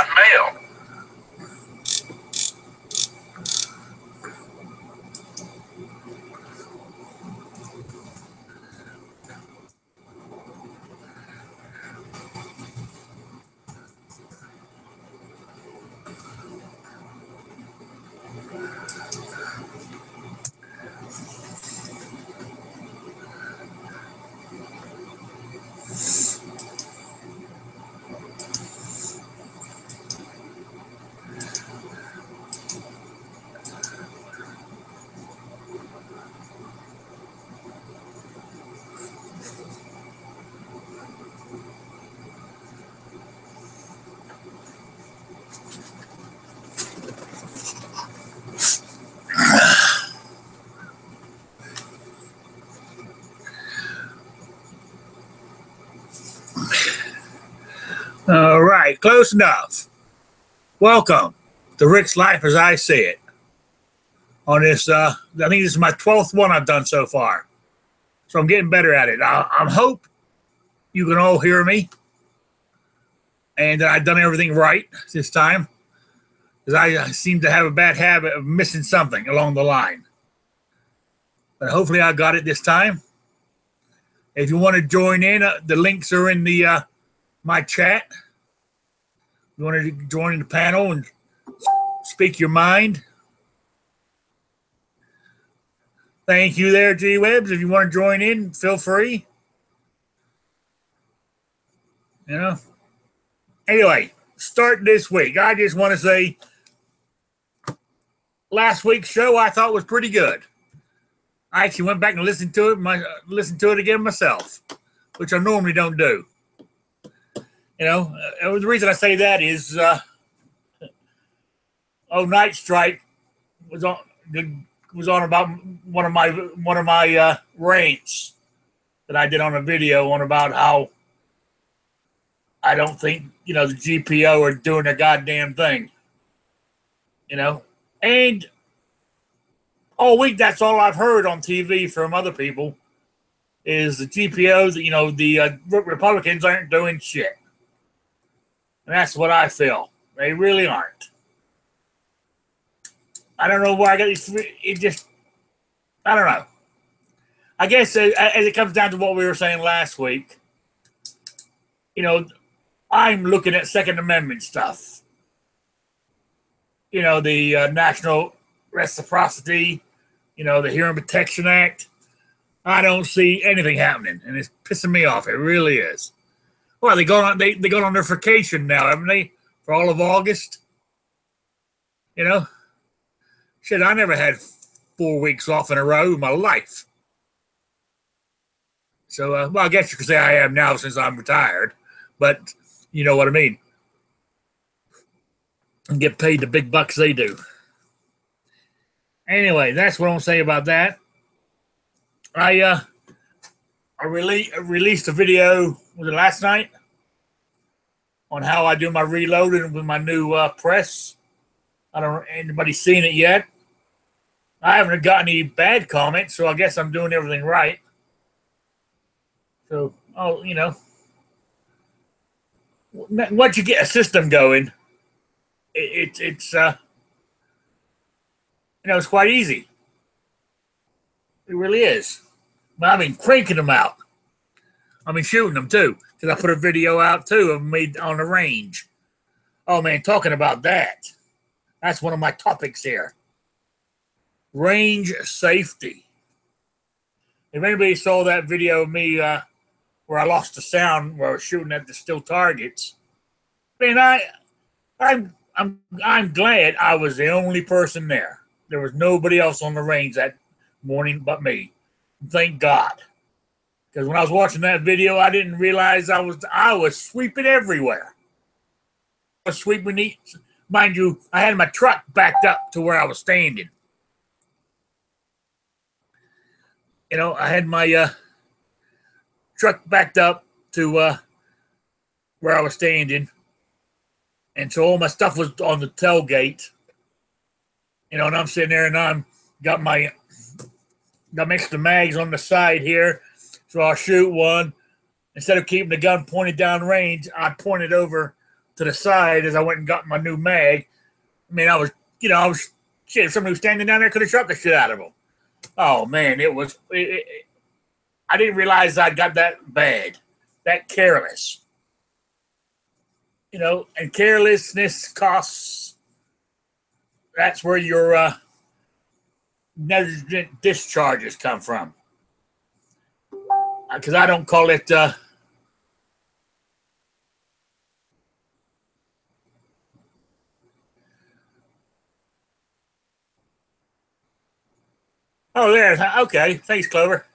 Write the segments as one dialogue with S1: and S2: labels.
S1: got mail.
S2: All right, close enough. Welcome to Rick's Life as I See It. On this, I think this is my 12th one I've done so far. So I'm getting better at it. I hope you can all hear me and that I've done everything right this time, because I seem to have a bad habit of missing something along the line. But hopefully I got it this time. If you want to join in, the links are in the my chat. You want to join the panel and speak your mind? Thank you there, G-Webs. If you want to join in, feel free. You know. Anyway, start this week. I just want to say last week's show I thought was pretty good. I actually went back and listened to it again myself, which I normally don't do. You know, the reason I say that is, Night Strike was on about one of my rants that I did on a video on about how I don't think, the GPO are doing their goddamn thing. And all week that's all I've heard on TV from other people is the GPOs, the Republicans aren't doing shit. And that's what I feel. They really aren't. I don't know where I got these. I don't know. I guess as it comes down to what we were saying last week, I'm looking at Second Amendment stuff. The National Reciprocity, the Hearing Protection Act. I don't see anything happening, and it's pissing me off. It really is. Well, they got on their vacation now, haven't they? For all of August. Shit, I never had 4 weeks off in a row in my life. So, well, I guess you could say I am now since I'm retired. But you know what I mean. And get paid the big bucks they do. Anyway, that's what I'm going to say about that. I released a video, was it last night? On how I do my reloading with my new press. I don't know anybody seen it yet. I haven't got any bad comments, so I guess I'm doing everything right. So, once you get a system going, it's it's quite easy. It really is. But I've been cranking them out. I've been shooting them too, because I put a video out too of me on the range. Oh man, talking about that. That's one of my topics here. Range safety. If anybody saw that video of me where I lost the sound where I was shooting at the still targets, man, I'm glad I was the only person there. There was nobody else on the range that morning but me. Thank God. Because when I was watching that video, I didn't realize I was sweeping everywhere. I was sweeping mind you, I had my truck backed up to where I was standing. I had my truck backed up to where I was standing. And so all my stuff was on the tailgate. And I'm sitting there and I'm got my extra mags on the side here. So I'll shoot one. Instead of keeping the gun pointed down range, I point it over to the side as I went and got my new mag. I mean, I was shit. If somebody was standing down there, could have shot the shit out of them. Oh man, I didn't realize I got that bad, that careless. And carelessness costs. That's where your negligent discharges come from. Because I don't call it. Oh, there. Okay. Thanks, Clover.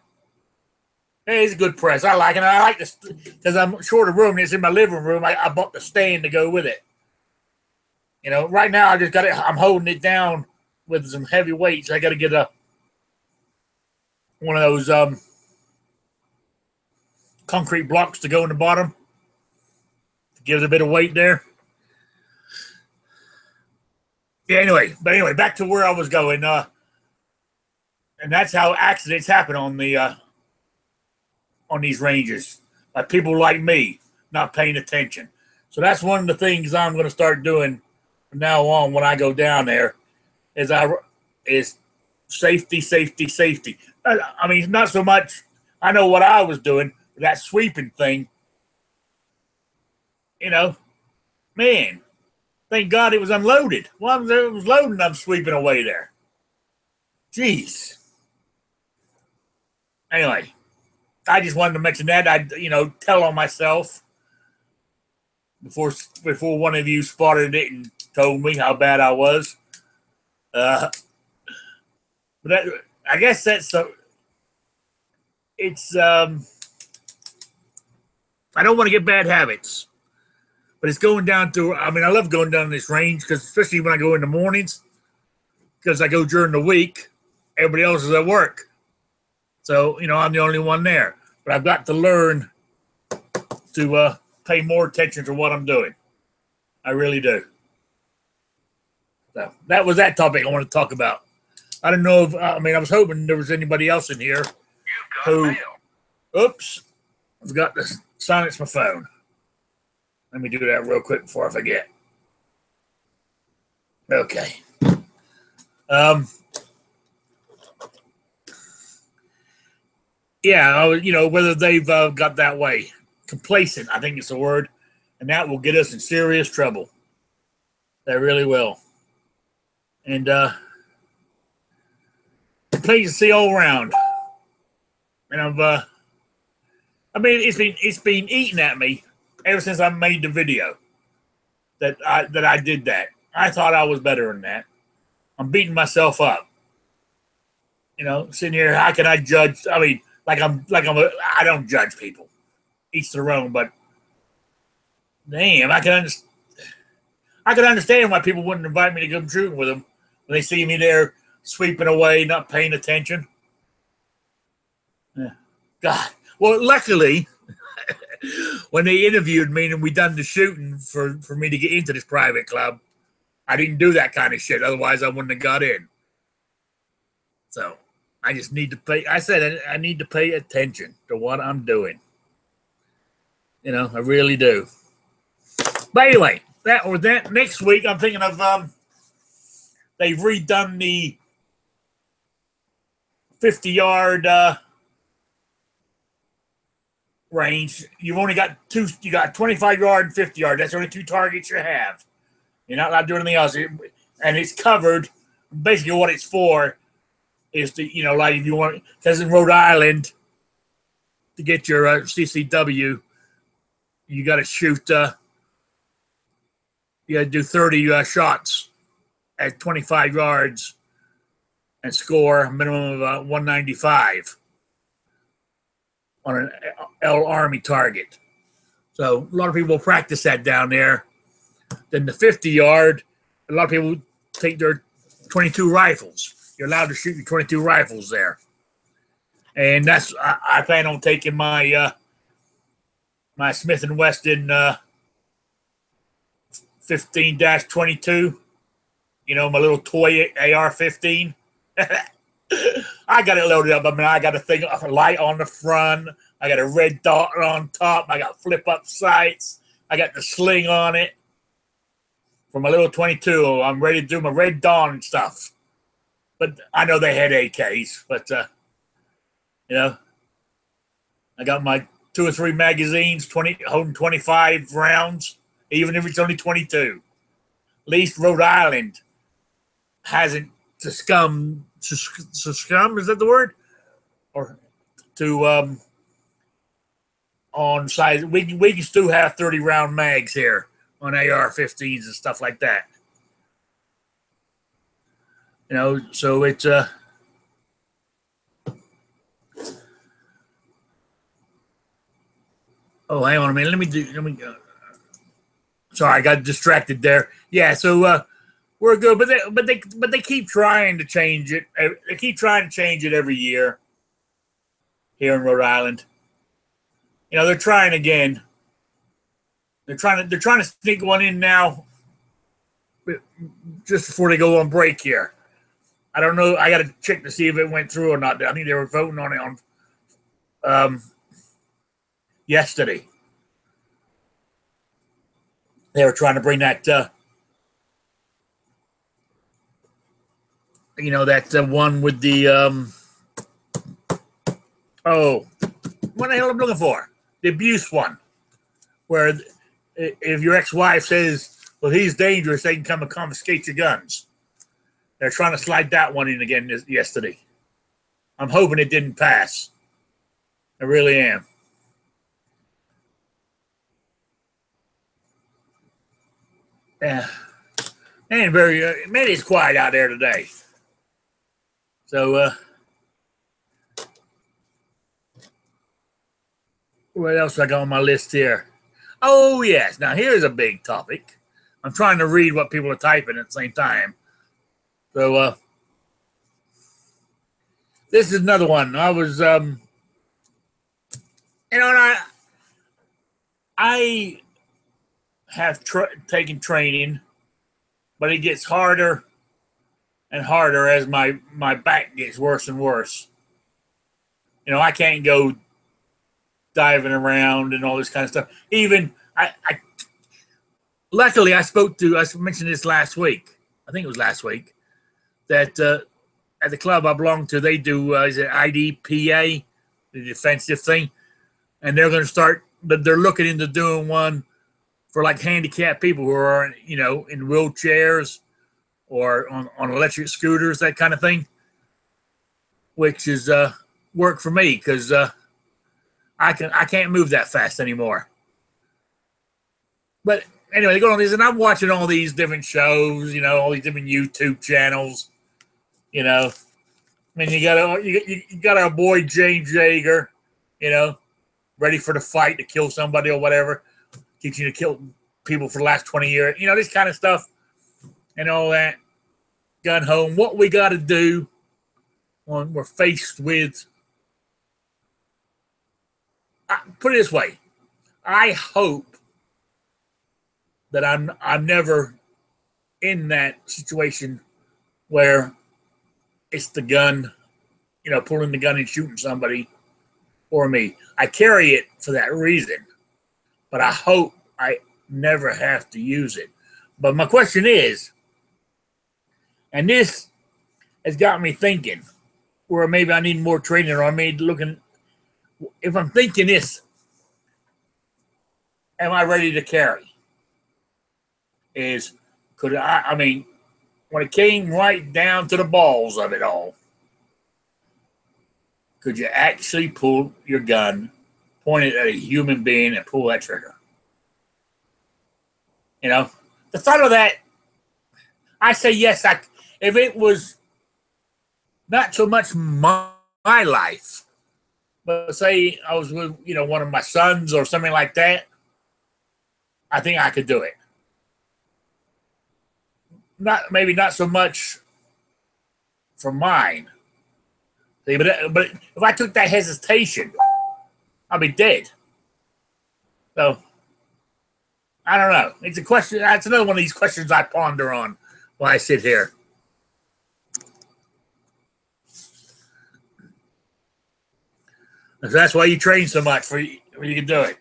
S2: Hey, it's a good press. I like it. I like this because I'm short of room. It's in my living room. I bought the stand to go with it. Right now I just got it. I'm holding it down with some heavy weights. I got to get one of those concrete blocks to go in the bottom to give it a bit of weight there. Yeah. Anyway, back to where I was going. And that's how accidents happen on these ranges by people like me not paying attention. So that's one of the things I'm going to start doing from now on when I go down there is safety. I mean, not so much. I know what I was doing, but that sweeping thing. Man, thank God it was unloaded. Well, it was loading. I'm sweeping away there. Jeez. Anyway, I just wanted to mention that. I, tell on myself before one of you spotted it and told me how bad I was. But I guess that's it's. I don't want to get bad habits, but it's going down to. I mean, I love going down this range because especially when I go in the mornings, because I go during the week, everybody else is at work. So, I'm the only one there. But I've got to learn to pay more attention to what I'm doing. I really do. So that was that topic I want to talk about. I don't know if, I was hoping there was anybody else in here who, oops, I forgot to silence my phone. Let me do that real quick before I forget. Okay. Yeah, whether they've got that way. Complacent, I think it's the word. And that will get us in serious trouble. That really will. And complacency all around. And it's been eating at me ever since I made the video that I did that. I thought I was better than that. I'm beating myself up. Sitting here, how can I judge? I mean, I don't judge people. Each their own, but damn, I can understand why people wouldn't invite me to go shooting with them when they see me there sweeping away, not paying attention. Yeah. God. Well, luckily, when they interviewed me and we done the shooting for me to get into this private club, I didn't do that kind of shit. Otherwise, I wouldn't have got in. So I just need to pay. I said I need to pay attention to what I'm doing. I really do. But anyway, that next week, I'm thinking of they've redone the 50-yard range. You've only got two. You got 25-yard and 50-yard. That's the only two targets you have. You're not allowed to do anything else. And it's covered. Basically, what it's for is to, like if you want, because in Rhode Island, to get your CCW, you got to shoot. You got to do 30 shots at 25 yards and score a minimum of 195 on an L Army target. So a lot of people practice that down there. Then the 50-yard, a lot of people take their 22 rifles. You're allowed to shoot your 22 rifles there. And that's, I plan on taking my my Smith & Wesson 15-22, my little toy AR-15. I got it loaded up. I got a light on the front. I got a red dot on top. I got flip-up sights. I got the sling on it. for my little 22. I'm ready to do my Red Dawn and stuff. But I know they had AKs. But, I got my 2 or 3 magazines, holding 25 rounds, even if it's only 22. At least Rhode Island hasn't succumbed, is that the word? Or to on size. We can still have 30 round mags here on AR-15s and stuff like that. So it's oh, hang on a minute. Let me go. Sorry, I got distracted there. Yeah, so we're good, but they keep trying to change it. They keep trying to change it every year here in Rhode Island. They're trying again. They're trying to sneak one in now, just before they go on break here. I don't know. I got to check to see if it went through or not. I think they were voting on it on yesterday. They were trying to bring that, that one with the, what the hell am I looking for? The abuse one, where if your ex-wife says, well, he's dangerous, they can come and confiscate your guns. They're trying to slide that one in again yesterday. I'm hoping it didn't pass. I really am. Yeah, and man, it's quiet out there today. So, what else I got on my list here? Oh, yes. Now, here's a big topic. I'm trying to read what people are typing at the same time. So, this is another one. I was, I have taken training, but it gets harder and harder as my back gets worse and worse. I can't go diving around and all this kind of stuff. Even luckily I mentioned this last week. I think it was last week that at the club I belong to, they do is it IDPA, the defensive thing, and they're going to start. But they're looking into doing one for like handicapped people who are in wheelchairs or on electric scooters, that kind of thing, which is work for me because I can't move that fast anymore. But anyway, they go on these, and I'm watching all these different shows, all these different YouTube channels. I mean, you got our boy James Yeager, ready for the fight to kill somebody or whatever, teaching you to kill people for the last 20 years, this kind of stuff and all that. Gun home. What we got to do when we're faced with, put it this way, I hope that I'm never in that situation where it's the gun, pulling the gun and shooting somebody or me. I carry it for that reason, but I hope I never have to use it. But my question is, and this has got me thinking, where maybe I need more training, or I may looking, if I'm thinking this, am I ready to carry? I mean, when it came right down to the balls of it all, could you actually pull your gun, point it at a human being, and pull that trigger? The thought of that, I say yes. If it was not so much my life, but say I was with, one of my sons or something like that, I think I could do it. Maybe not so much for mine. See, but if I took that hesitation, I'd be dead. So I don't know. It's a question. That's another one of these questions I ponder on while I sit here. So that's why you train so much, for you can do it.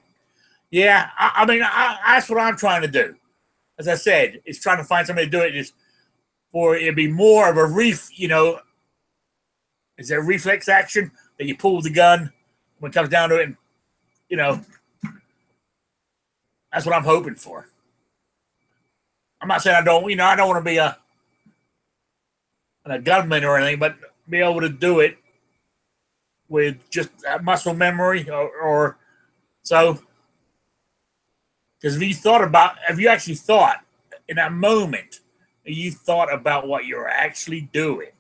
S2: Yeah, I mean, that's what I'm trying to do. as I said, is trying to find somebody to do it is for it to be more of a is there a reflex action that you pull the gun when it comes down to it, and that's what I'm hoping for. I'm not saying I don't want to be a gunman or anything, but be able to do it with just muscle memory or so. Because have you actually thought in that moment, you thought about what you're actually doing,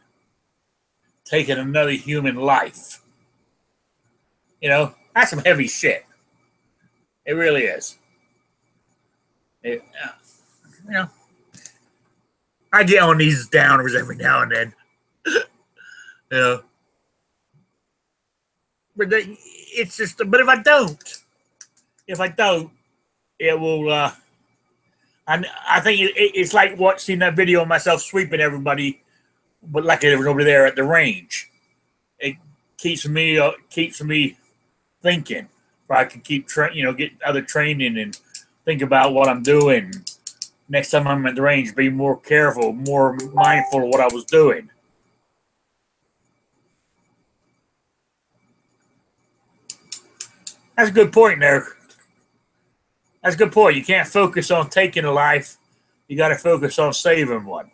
S2: taking another human life? That's some heavy shit. It really is. I get on these downers every now and then. But it's just. But if I don't, it will. I think it's like watching that video of myself sweeping everybody, but like there was nobody there at the range. It keeps me thinking, where I can keep get other training and think about what I'm doing. Next time I'm at the range, be more careful, more mindful of what I was doing. That's a good point there. That's a good point. You can't focus on taking a life. You got to focus on saving one.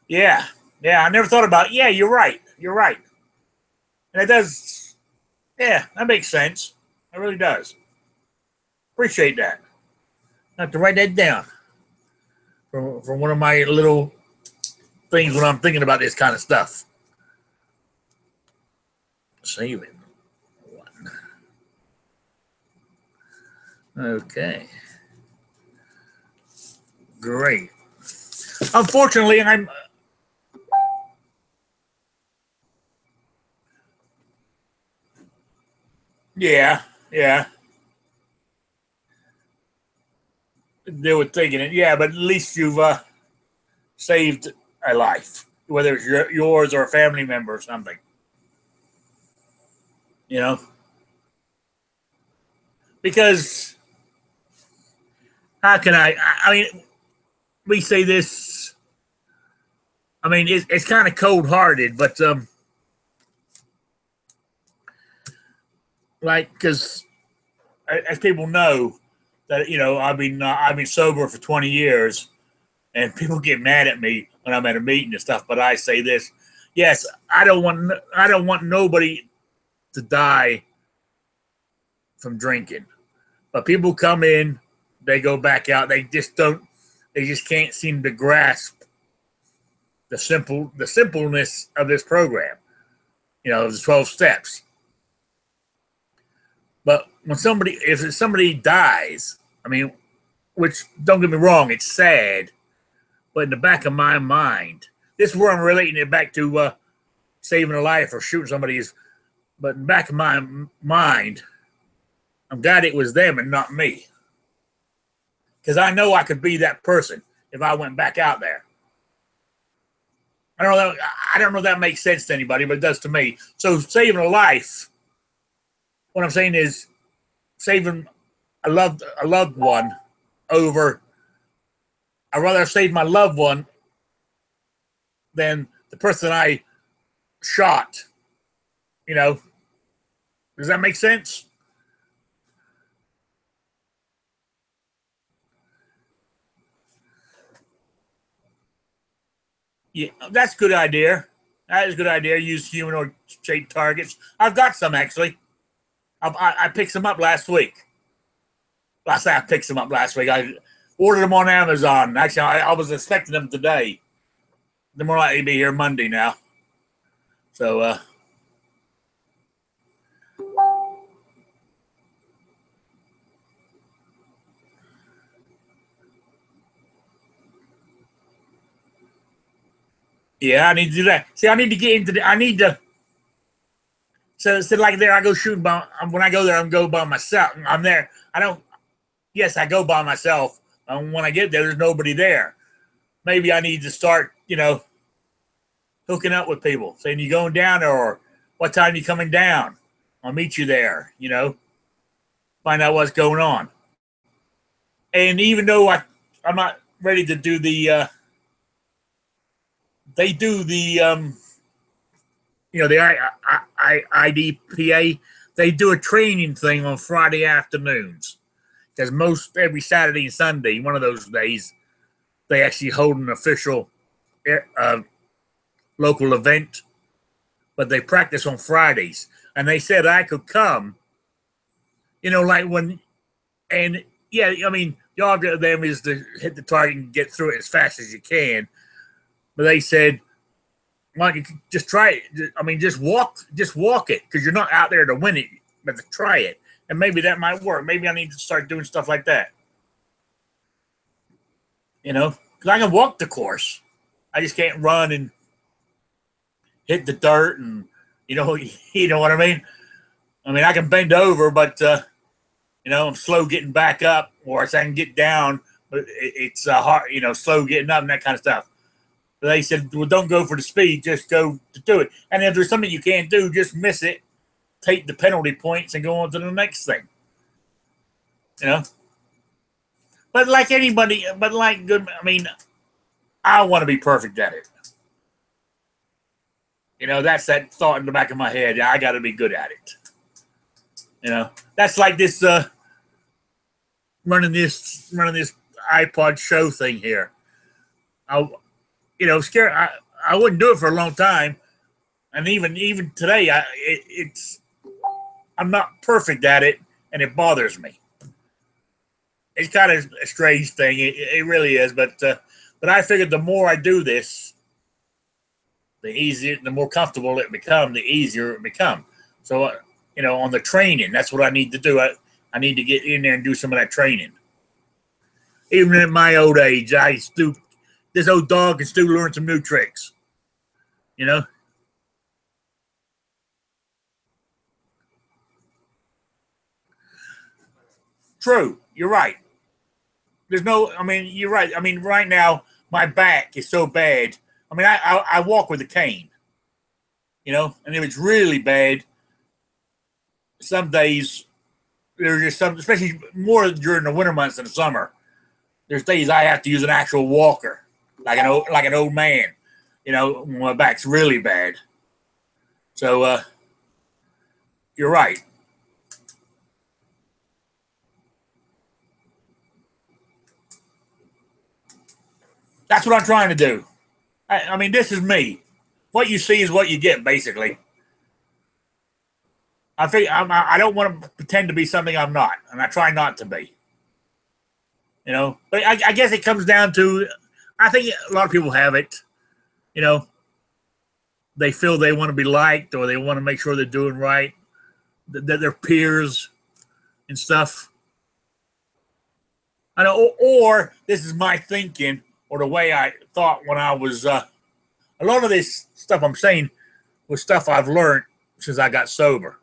S2: Yeah. I never thought about it. Yeah, you're right. And it does. Yeah, that makes sense. It really does. Appreciate that. I have to write that down from one of my little things when I'm thinking about this kind of stuff. Saving one. Okay. Great. Unfortunately, I'm. Yeah. They were taking it, yeah, but at least you've saved a life, whether it's yours or a family member or something. Because how can I mean, we say this. I mean, it's kind of cold-hearted, but because as people know that I've been sober for 20 years, and people get mad at me when I'm at a meeting and stuff. But I say this: yes, I don't want nobody to die from drinking. But people come in, they go back out. They just can't seem to grasp the simpleness of this program. The 12 steps. But if somebody dies, I mean, which, don't get me wrong, it's sad, but in the back of my mind, this is where I'm relating it back to saving a life or shooting somebody. But in the back of my mind, I'm glad it was them and not me, because I know I could be that person if I went back out there. I don't know if that makes sense to anybody, but it does to me. So saving a life. What I'm saying is saving a loved one over. I'd rather save my loved one than the person I shot. Does that make sense? Yeah, that's a good idea. That is a good idea. Use humanoid-shaped targets. I've got some, actually. I picked some up last week. I picked some up last week. I ordered them on Amazon. Actually, I was expecting them today. They're more likely to be here Monday now. So, yeah, I need to do that. See, I need to get into I need to. So like there, I go shooting when I go there, I'm go by myself. I'm there. Yes, I go by myself. When I get there, there's nobody there. Maybe I need to start, hooking up with people, saying you going down there, or what time you coming down? I'll meet you there. Find out what's going on. And even though I'm not ready to do the, they do the, the IDPA, they do a training thing on Friday afternoons. Because most every Saturday and Sunday, one of those days, they actually hold an official local event, but they practice on Fridays. And they said I could come, like when, and yeah, I mean, the object of them is to hit the target and get through it as fast as you can. But they said, why don't you just try it? I mean, just walk it, because you're not out there to win it, but to try it. And maybe that might work. Maybe I need to start doing stuff like that. Because I can walk the course. I just can't run and hit the dirt, and you know what I mean. I mean, I can bend over, but I'm slow getting back up, or I can get down, but it's hard, slow getting up and that kind of stuff. But they said, well, don't go for the speed, just go to do it. And if there's something you can't do, just miss it, take the penalty points, and go on to the next thing. But like anybody, I want to be perfect at it. That's that thought in the back of my head. I got to be good at it. That's like this running this iPod show thing here. Scared. I wouldn't do it for a long time, and even today, I'm not perfect at it, and it bothers me. It's kind of a strange thing. It really is, but I figured the more I do this, the more comfortable it becomes, the easier it becomes. So, on the training, that's what I need to do. I need to get in there and do some of that training. Even at my old age, this old dog can still learn some new tricks. True. You're right. You're right. I mean, right now, my back is so bad. I mean, I walk with a cane, and if it's really bad, some days there's just some, especially more during the winter months than the summer. There's days I have to use an actual walker, like an old man, when my back's really bad. So, you're right. That's what I'm trying to do. I mean, this is me. What you see is what you get, basically. I don't want to pretend to be something I'm not, and I try not to be. But I guess it comes down to, I think a lot of people have it. They feel they want to be liked, or they want to make sure they're doing right, that their peers and stuff. I know, or this is my thinking, or the way I thought when I was. A lot of this stuff I'm saying was stuff I've learned since I got sober.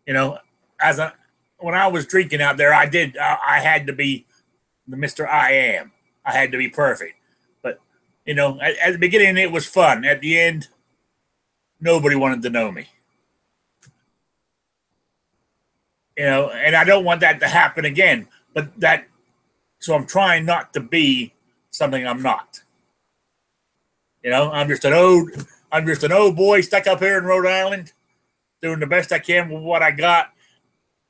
S2: When I was drinking out there, I had to be the Mr. I Am. I had to be perfect. But, at the beginning, it was fun. At the end, nobody wanted to know me. And I don't want that to happen again. So I'm trying not to be something I'm not. I'm just an old boy stuck up here in Rhode Island, doing the best I can with what I got,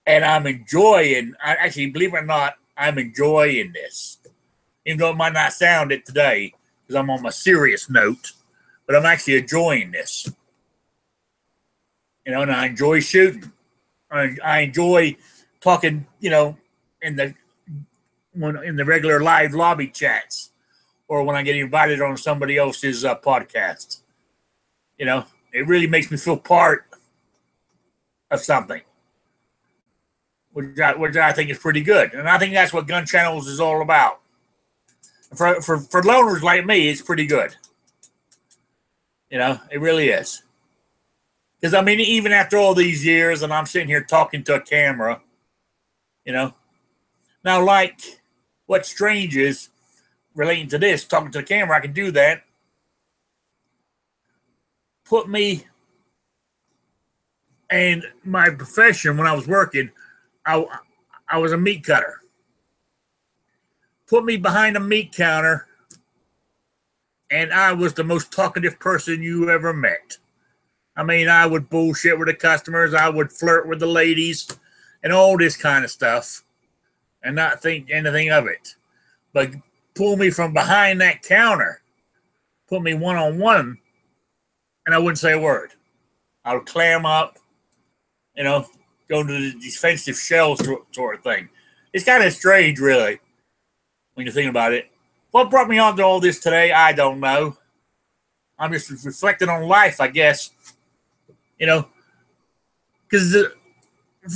S2: and I'm enjoying. Actually, believe it or not, I'm enjoying this, even though it might not sound it today because I'm on my serious note, but I'm actually enjoying this. And I enjoy shooting. I enjoy talking. In the regular live lobby chats, or when I get invited on somebody else's podcast. It really makes me feel part of something, which I think is pretty good. And I think that's what Gun Channels is all about. For loners like me, it's pretty good. It really is. Because, even after all these years, and I'm sitting here talking to a camera, now, like, what's strange is, relating to this, talking to the camera, I can do that. Put me and my profession when I was working, I was a meat cutter. put me behind a meat counter, and I was the most talkative person you ever met. I mean, I would bullshit with the customers. I would flirt with the ladies and all this kind of stuff and not think anything of it. But pull me from behind that counter, put me one-on-one, and I wouldn't say a word. I would clam up, go into the defensive shell sort of thing. It's kind of strange, really, when you think about it. What brought me on to all this today, I don't know. I'm just reflecting on life, I guess. Because I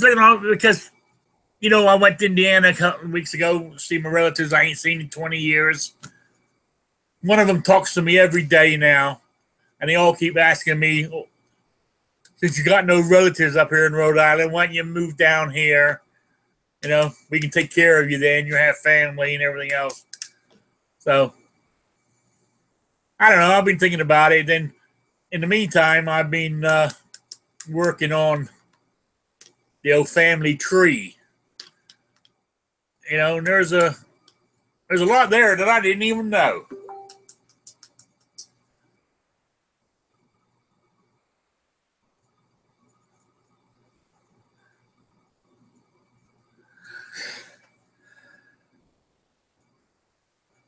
S2: went to Indiana a couple of weeks ago to see my relatives I ain't seen in 20 years. One of them talks to me every day now, and they all keep asking me, since you got no relatives up here in Rhode Island, why don't you move down here? We can take care of you then. You have family and everything else. So, I don't know. I've been thinking about it. Then, in the meantime, I've been working on the old family tree. And there's a lot there that I didn't even know.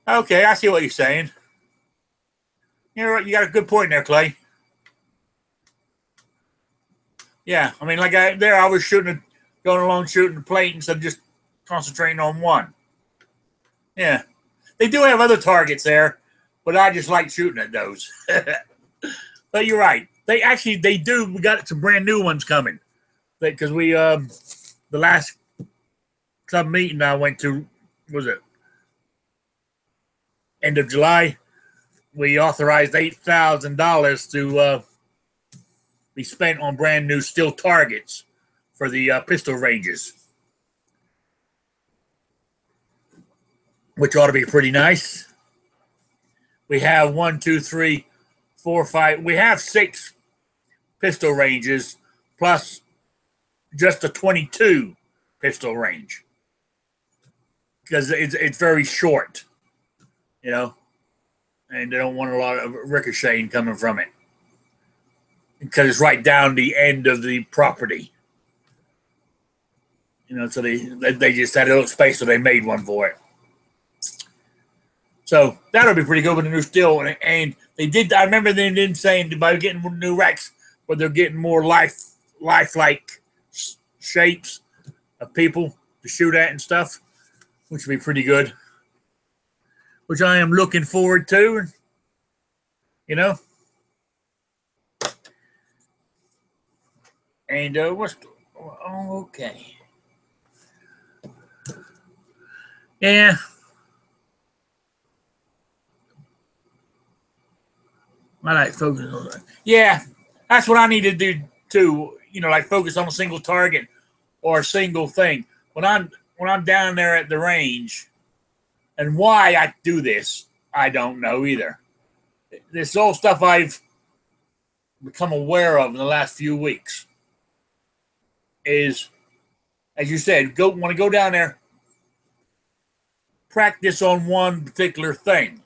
S2: Okay, I see what you're saying. You got a good point there, Clay. Yeah, I mean, I was going along shooting the plate instead of just concentrating on one. Yeah, they do have other targets there, but I just like shooting at those. But you're right. They do. We got some brand new ones coming because the last club meeting I went to was it end of July. We authorized $8,000 to be spent on brand new steel targets for the pistol ranges, which ought to be pretty nice. We have 1, 2, 3, 4, 5. We have 6 pistol ranges plus just a 22 pistol range because it's very short, and they don't want a lot of ricocheting coming from it because it's right down the end of the property. So they just had a little space, so they made one for it. So that'll be pretty good with the new steel. And they did. I remember they did saying by getting new racks, but they're getting more lifelike shapes of people to shoot at and stuff, which would be pretty good. Which I am looking forward to. And okay. Yeah. I like focusing on that. Yeah, that's what I need to do too. Focus on a single target or a single thing. When I'm down there at the range, and why I do this, I don't know either. This is all stuff I've become aware of in the last few weeks. Is, as you said, want to go down there, practice on one particular thing.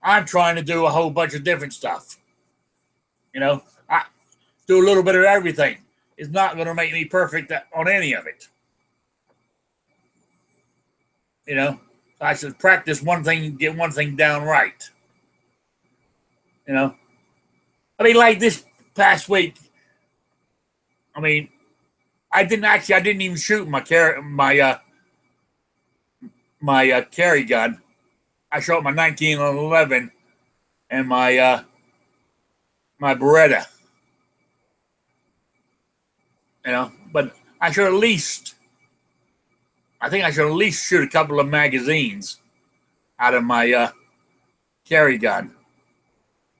S2: I'm trying to do a whole bunch of different stuff. I do a little bit of everything. It's not going to make me perfect on any of it. I should practice one thing and get one thing down right. I mean, like this past week, I didn't even shoot my carry gun. I shot my 1911 and my Beretta. But I think I should at least shoot a couple of magazines out of my carry gun.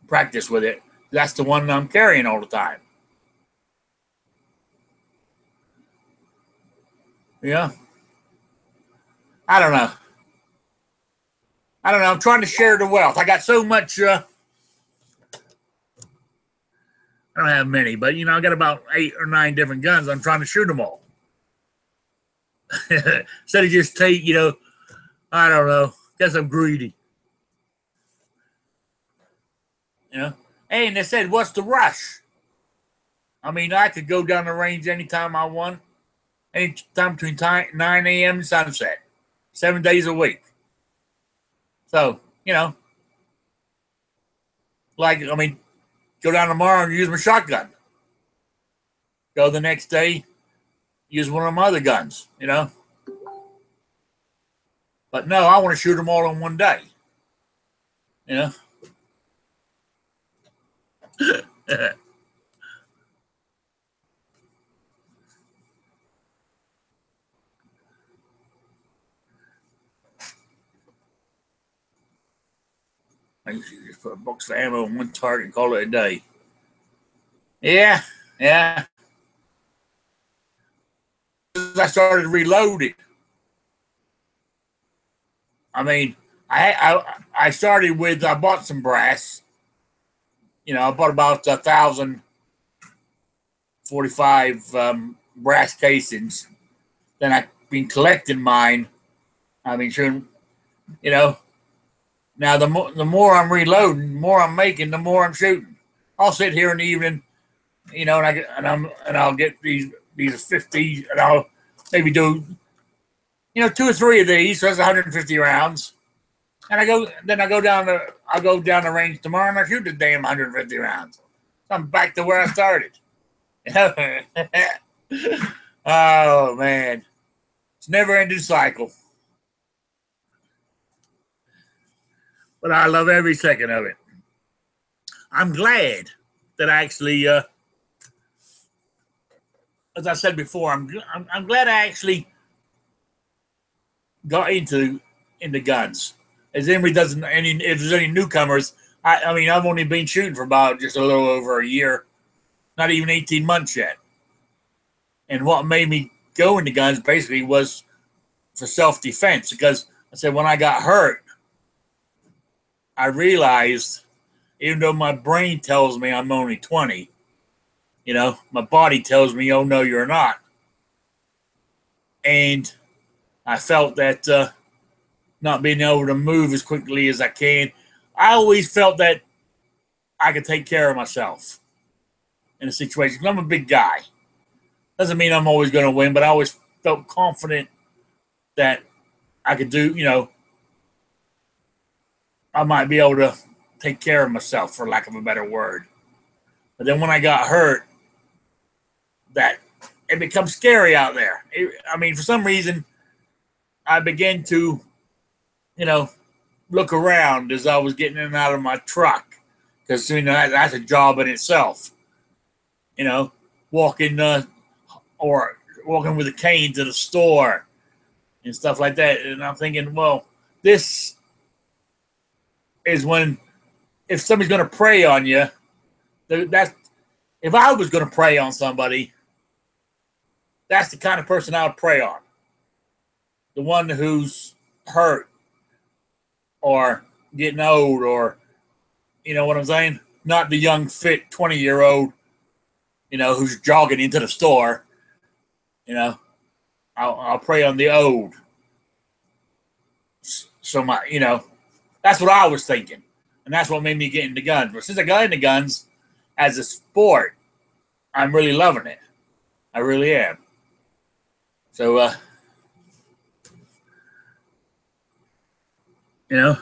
S2: Practice with it. That's the one I'm carrying all the time. Yeah. I don't know. I'm trying to share the wealth. I got so much. I don't have many, but I got about 8 or 9 different guns. I'm trying to shoot them all. Instead of just I don't know. Guess I'm greedy. You know? Hey, and they said, what's the rush? I mean, I could go down the range anytime I want, anytime between 9 a.m. and sunset, 7 days a week. So, you know, like, I mean, go down tomorrow and use my shotgun. Go the next day, use one of my other guns, you know. But no, I want to shoot them all in one day, you know. I usually just put a box of ammo on one target and call it a day. Yeah, yeah. I started reloading. I mean, I started with, I bought some brass. You know, I bought about 1,045 brass casings. Then I've been collecting mine. I've been shooting, you know. Now the more I'm reloading, the more I'm making, the more I'm shooting. I'll sit here in the evening, you know, and I'll get these 50, and I'll maybe do, you know, 2 or 3 of these, so that's 150 rounds. And I'll go down the range tomorrow and I shoot the damn 150 rounds. So I'm back to where I started. Oh man. It's never ending cycle. But I love every second of it. I'm glad that I actually, as I said before, I'm glad I actually got into guns. As anybody doesn't, if there's any newcomers, I mean, I've only been shooting for about just a little over a year, not even 18 months yet. And what made me go into guns basically was for self-defense, because I said when I got hurt, I realized, even though my brain tells me I'm only 20, you know, my body tells me, oh, no, you're not. And I felt that not being able to move as quickly as I can, I always felt that I could take care of myself in a situation. I'm a big guy. Doesn't mean I'm always going to win, but I always felt confident that I could do, you know, I might be able to take care of myself, for lack of a better word. But then when I got hurt, that it becomes scary out there. I mean, for some reason, I began to, you know, look around as I was getting in and out of my truck, because you know that's a job in itself. You know, walking or walking with a cane to the store and stuff like that. And I'm thinking, well, this is when, if somebody's going to prey on you, that's, if I was going to prey on somebody, that's the kind of person I would prey on. The one who's hurt or getting old, or, you know what I'm saying? Not the young, fit 20-year-old, you know, who's jogging into the store. You know, I'll prey on the old. So my, you know, that's what I was thinking. And that's what made me get into guns. But since I got into guns as a sport, I'm really loving it. I really am. So, you know,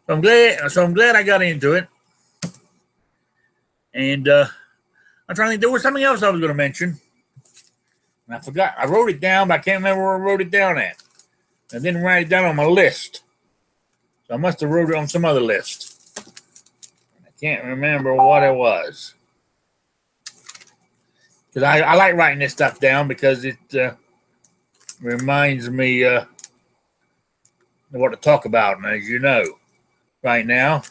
S2: I'm glad I got into it. And I'm trying to think, there was something else I was going to mention. And I forgot. I wrote it down, but I can't remember where I wrote it down at. I didn't write it down on my list. So I must have wrote it on some other list. I can't remember what it was. Because I like writing this stuff down, because it reminds me what to talk about. And as you know, right now,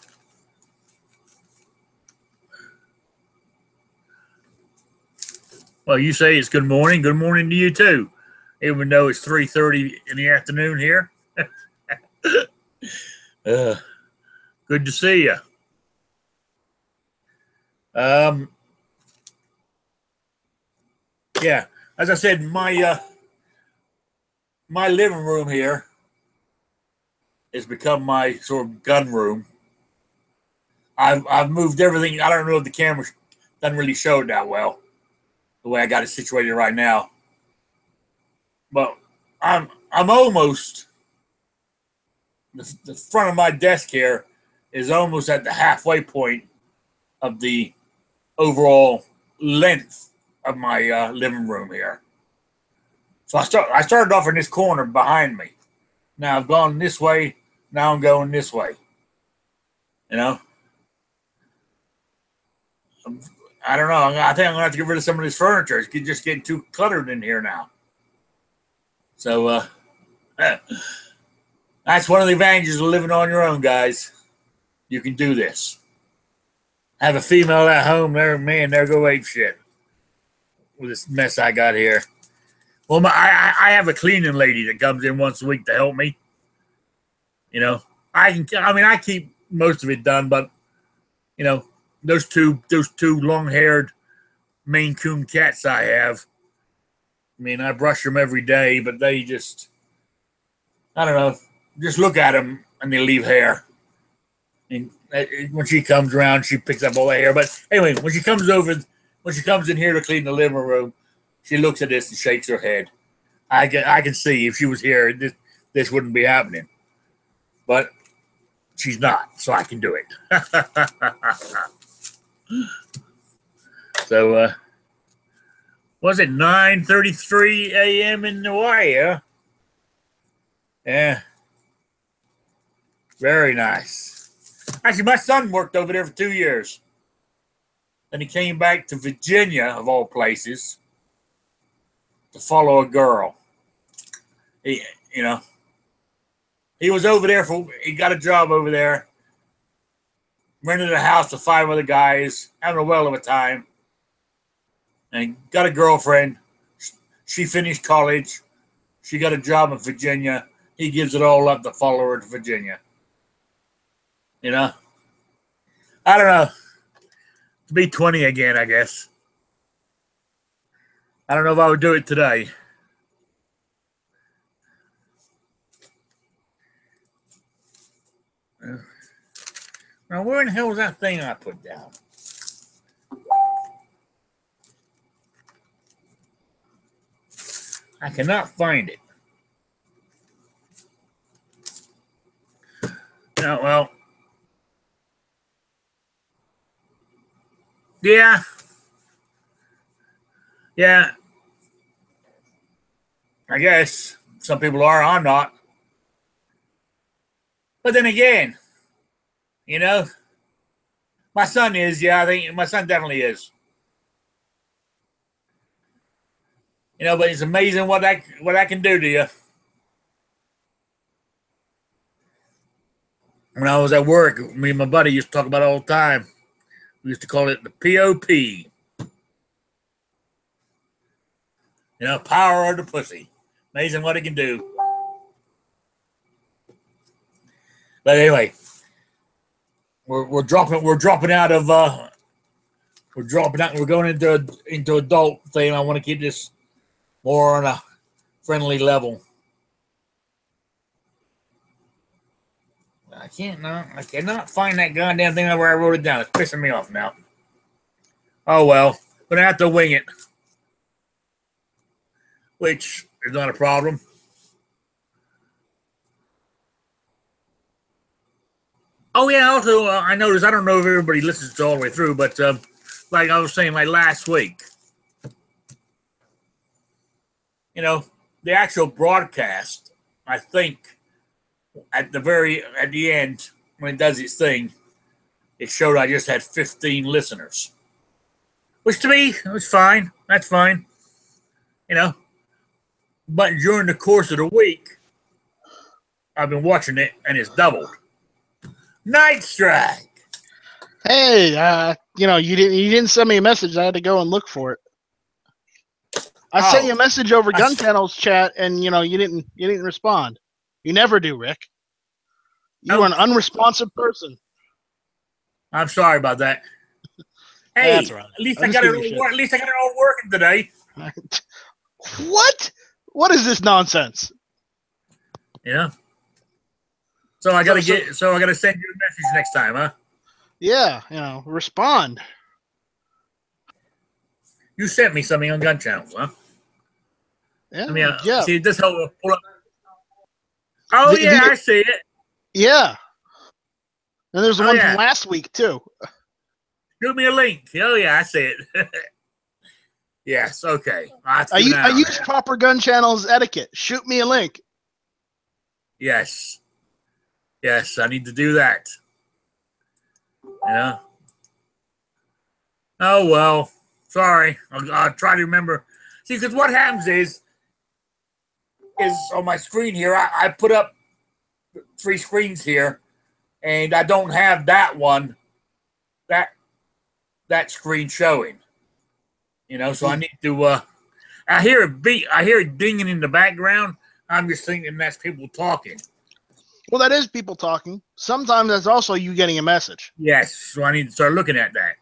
S2: well, you say it's good morning. Good morning to you too, even though it's 3:30 in the afternoon here. Good to see you. Yeah, as I said, my living room here It's become my sort of gun room. I've moved everything. I don't know if the camera doesn't really show it that well, the way I got it situated right now. But I'm almost the front of my desk here is almost at the halfway point of the overall length of my living room here. So I started off in this corner behind me. Now I've gone this way. Now I'm going this way. You know, I don't know. I think I'm gonna have to get rid of some of this furniture. It's just getting too cluttered in here now. So that's one of the advantages of living on your own, guys. You can do this. Have a female at home, there, man, there go ape shit with this mess I got here. Well, I have a cleaning lady that comes in once a week to help me. You know, I keep most of it done, but you know, those two long-haired Maine Coon cats I have. I mean, I brush them every day, but they just, I don't know, just look at them and they leave hair. And when she comes around, she picks up all the hair. But anyway, when she comes in here to clean the living room, she looks at this and shakes her head. I can see if she was here, this wouldn't be happening. But she's not, so I can do it. So, was it 9:33 a.m. in Hawaii? Huh? Yeah. Very nice. Actually, my son worked over there for 2 years. Then he came back to Virginia, of all places, to follow a girl. He was over there he got a job over there, rented a house to 5 other guys, having a well of a time, and he got a girlfriend. She finished college. She got a job in Virginia. He gives it all up to follow her to Virginia. You know? I don't know. To be 20 again, I guess. I don't know if I would do it today. Now, where in the hell was that thing I put down? I cannot find it. No, well. Yeah. Yeah. I guess some people are. I'm not. But then again, you know, my son is. Yeah, I think my son definitely is. You know, but it's amazing what that can do to you. When I was at work, me and my buddy used to talk about it all the time. We used to call it the POP. You know, power of the pussy. Amazing what it can do. But anyway, we're dropping out of we're going into adult thing. I want to keep this more on a friendly level. I cannot find that goddamn thing where I wrote it down. It's pissing me off now. Oh well, gonna have to wing it, which is not a problem. Oh yeah, also I noticed, I don't know if everybody listens to all the way through, but like I was saying, like last week, you know, the actual broadcast, I think at the end when it does its thing, it showed I just had 15 listeners, which to me was fine. That's fine, you know. But during the course of the week, I've been watching it and it's doubled. Night Strike.
S1: Hey, you didn't send me a message. I had to go and look for it. I sent you a message over Gun Channel's chat, and you didn't respond. You never do, Rick. You are an unresponsive person. I'm
S2: sorry about that. Hey, that's right. At least I got it all working today.
S1: What? What is this nonsense?
S2: Yeah. So I gotta send you a message next time, huh?
S1: Yeah, respond.
S2: You sent me something on Gun Channels, huh?
S1: Yeah, yeah.
S2: See, this whole pull up. Oh yeah, I see it.
S1: Yeah. And there's one from last week too.
S2: Shoot me a link. Oh yeah, I see it. Yes, okay.
S1: I use proper Gun Channels etiquette. Shoot me a link.
S2: Yes. Yes, I need to do that. Yeah. Oh, well. Sorry. I'll try to remember. See, because what happens is on my screen here, I put up 3 screens here, and I don't have that one, that screen showing. So I need to, I hear it dinging in the background. I'm just thinking that's people talking.
S1: Well, that is people talking. Sometimes that's also you getting a message.
S2: Yes, so I need to start looking at that,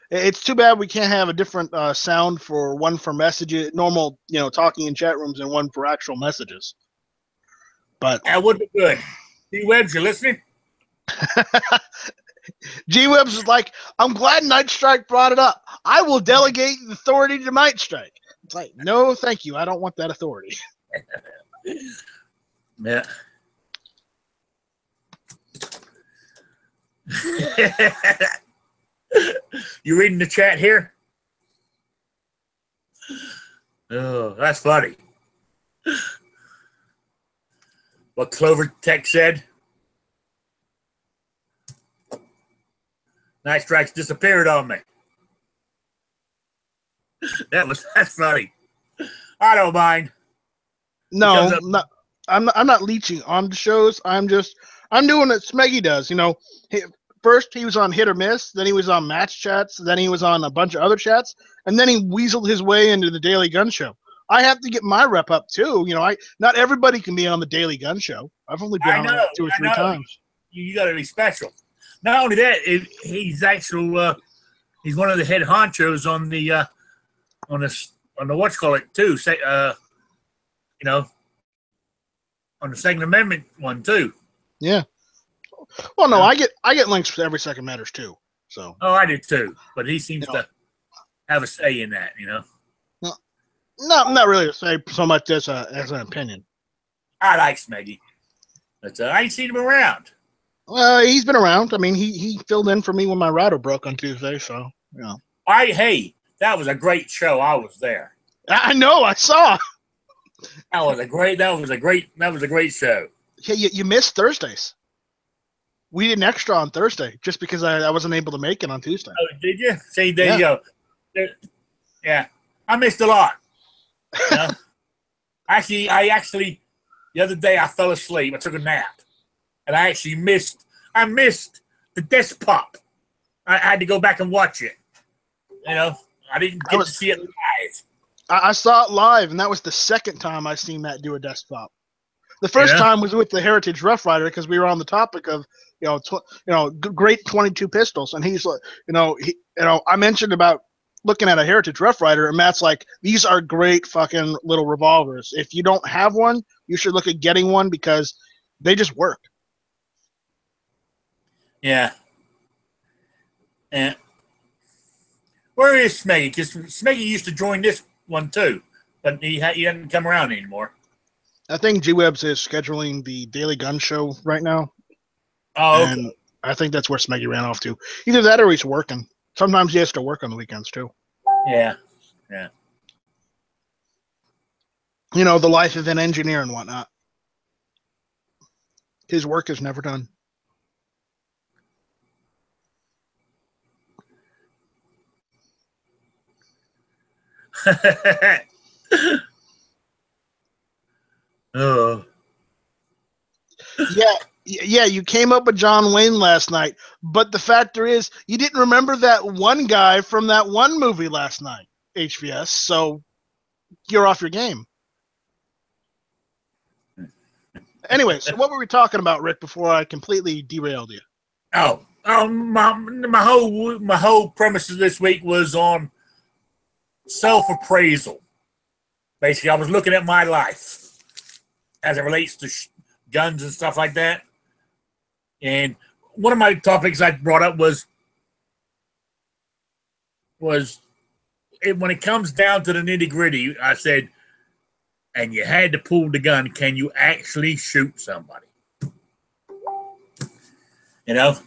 S1: It's too bad we can't have a different sound for one for messages, normal, talking in chat rooms, and one for actual messages. But
S2: that would be good. G-Webs, you listening?
S1: G-Webs is like, I'm glad Night Strike brought it up. I will delegate the authority to Night Strike. It's like, no, thank you. I don't want that authority.
S2: Yeah. You reading the chat here? Oh, that's funny. What Clover Tech said? Night Strikes disappeared on me. That's funny. I don't mind.
S1: No, I'm not leeching on the shows. I'm doing what Smeggy does. First he was on Hit or Miss, then he was on Match Chats, then he was on a bunch of other chats, and then he weaseled his way into the Daily Gun Show. I have to get my rep up too. Not everybody can be on the Daily Gun Show. I've only been on it 2 or 3 times.
S2: You got to be special. Not only that, he's actual. He's one of the head honchos on the whatchamacallit too. On the Second Amendment one too.
S1: Yeah. Well, no, I get links for every Second Matters too. So.
S2: Oh, I do too, but he seems to have a say in that.
S1: No, not really to say so much as an opinion.
S2: I like Smeggy, but I ain't seen him around.
S1: He's been around. I mean, he filled in for me when my router broke on Tuesday, so
S2: Hey, that was a great show. I was there.
S1: I know. I saw.
S2: That was a great show.
S1: Yeah, you missed Thursdays. We did an extra on Thursday just because I wasn't able to make it on Tuesday.
S2: Oh, did you? See, there you go. Yeah, I missed a lot. Actually, the other day I fell asleep. I took a nap, and I actually missed the desk pop. I had to go back and watch it. I didn't get to see it live.
S1: I saw it live, and that was the second time I seen Matt do a desk pop. The first time was with the Heritage Rough Rider because we were on the topic of great 22 pistols, and he's like, I mentioned about looking at a Heritage Rough Rider, and Matt's like, these are great fucking little revolvers. If you don't have one, you should look at getting one because they just work.
S2: Yeah. And where is Smeggy? Because Smeggy used to join this one too, but he hasn't come around anymore.
S1: I think G-Webs is scheduling the Daily Gun Show right now.
S2: Oh, okay.
S1: And I think that's where Smeggy ran off to. Either that or he's working. Sometimes he has to work on the weekends too.
S2: Yeah.
S1: The life of an engineer and whatnot. His work is never done.
S2: Oh.
S1: Yeah, you came up with John Wayne last night, but the factor is you didn't remember that one guy from that one movie last night, HVS, so you're off your game. Anyway, so what were we talking about, Rick, before I completely derailed you?
S2: My whole premise of this week was on self-appraisal. Basically, I was looking at my life as it relates to guns and stuff like that. And one of my topics I brought up was when it comes down to the nitty gritty, I said, and you had to pull the gun, can you actually shoot somebody? You know,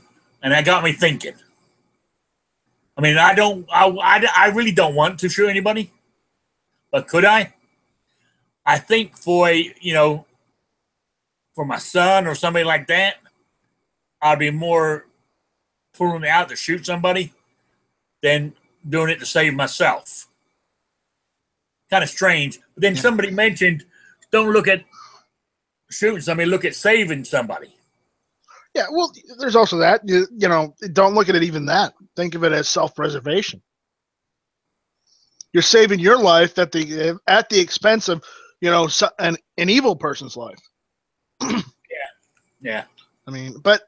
S2: and that got me thinking. I mean, I really don't want to shoot anybody, but could I? I think for my son or somebody like that, I'd be more pulling out to shoot somebody than doing it to save myself. Kind of strange. But then somebody mentioned, don't look at shooting somebody, look at saving somebody.
S1: Yeah, well, there's also that. You know, don't look at it even that. Think of it as self-preservation. You're saving your life at the expense of, an evil person's life.
S2: Yeah.
S1: I mean, but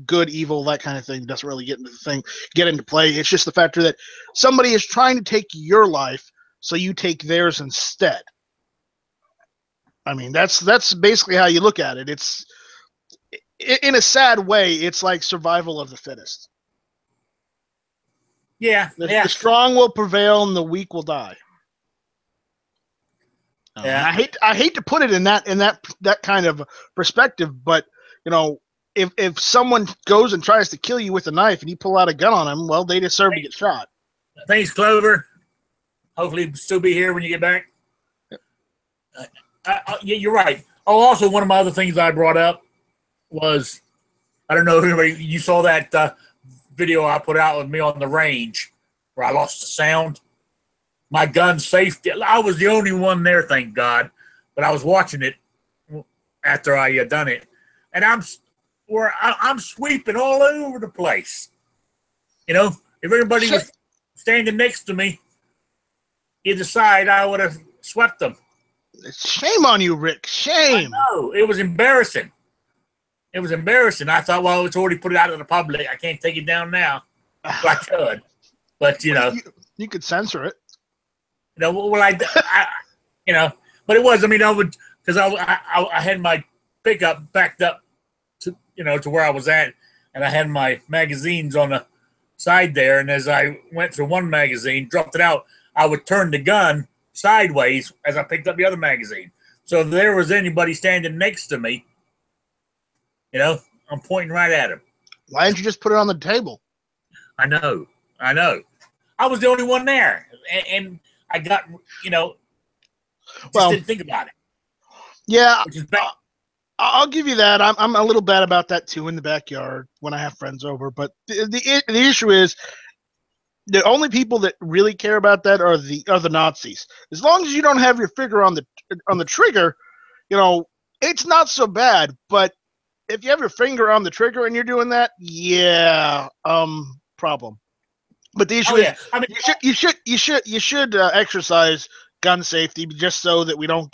S1: good, evil, that kind of thing doesn't really get into play. It's just the factor that somebody is trying to take your life, so you take theirs instead. I mean, that's basically how you look at it. It's, in a sad way, it's like survival of the fittest.
S2: Yeah.
S1: The strong will prevail and the weak will die.
S2: Yeah.
S1: I hate to put it in that kind of perspective, but if someone goes and tries to kill you with a knife and you pull out a gun on them, well, they deserve to get shot.
S2: Thanks, Clover. Hopefully, you'll still be here when you get back. Yeah, you're right. Oh, also, one of my other things I brought up was, I don't know if anybody, you saw that video I put out with me on the range where I lost the sound. My gun safety, I was the only one there, thank God, but I was watching it after I had done it, and I'm sweeping all over the place. If everybody was standing next to me either side, I would have swept them.
S1: Shame on you, Rick. Shame.
S2: I know. It was embarrassing. I thought, well, it's already put it out to the public. I can't take it down now. Well, I could, but
S1: you could censor it.
S2: Well, but it was. I mean, I would, because I had my pickup backed up to where I was at, and I had my magazines on the side there. And as I went through one magazine, dropped it out, I would turn the gun sideways as I picked up the other magazine. So if there was anybody standing next to me, I'm pointing right at him.
S1: Why didn't you just put it on the table?
S2: I know. I was the only one there, and I got, didn't think about it.
S1: Yeah, I'll give you that. I'm a little bad about that too in the backyard when I have friends over. But the issue is, the only people that really care about that are the Nazis. As long as you don't have your finger on the trigger, it's not so bad. But if you have your finger on the trigger and you're doing that, problem. But the issue is, I mean, you should exercise gun safety just so that we don't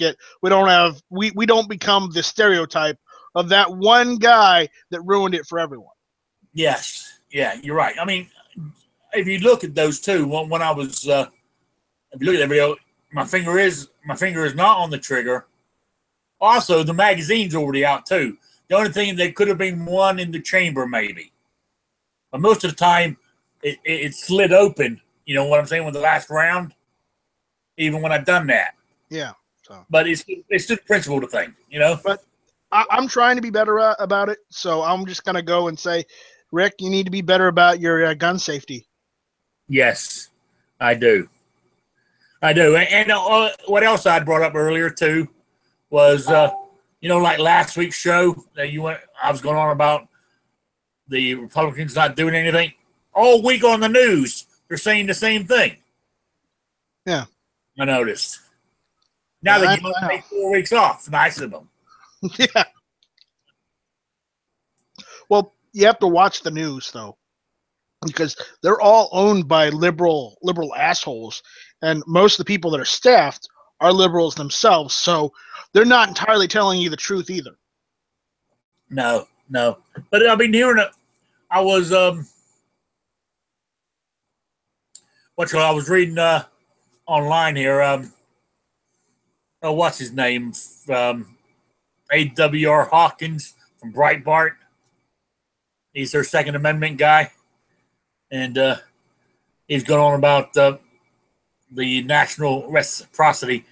S1: become the stereotype of that one guy that ruined it for everyone.
S2: Yes, yeah, you're right. I mean, if you look at those two, when I was, if you look at that video, my finger is not on the trigger. Also, the magazine's already out too. The only thing, there could have been one in the chamber maybe, but most of the time it slid open. You know what I'm saying, with the last round, even when I've done that.
S1: Yeah. So.
S2: But it's just the principle of the thing,
S1: But I'm trying to be better about it, so I'm just gonna go and say, Rick, you need to be better about your gun safety.
S2: Yes, I do. And what else I brought up earlier too was, like last week's show that I was going on about the Republicans not doing anything. All week on the news, they're saying the same thing.
S1: Yeah.
S2: I noticed. Now they're going to take 4 weeks off. Nice of them.
S1: Yeah. Well, you have to watch the news, though, because they're all owned by liberal assholes, and most of the people that are staffed are liberals themselves, so they're not entirely telling you the truth either.
S2: No. But I've been hearing it. I was I was reading online here. What's his name? A.W.R. Hawkins from Breitbart. He's their Second Amendment guy. And he's going on about the national reciprocity.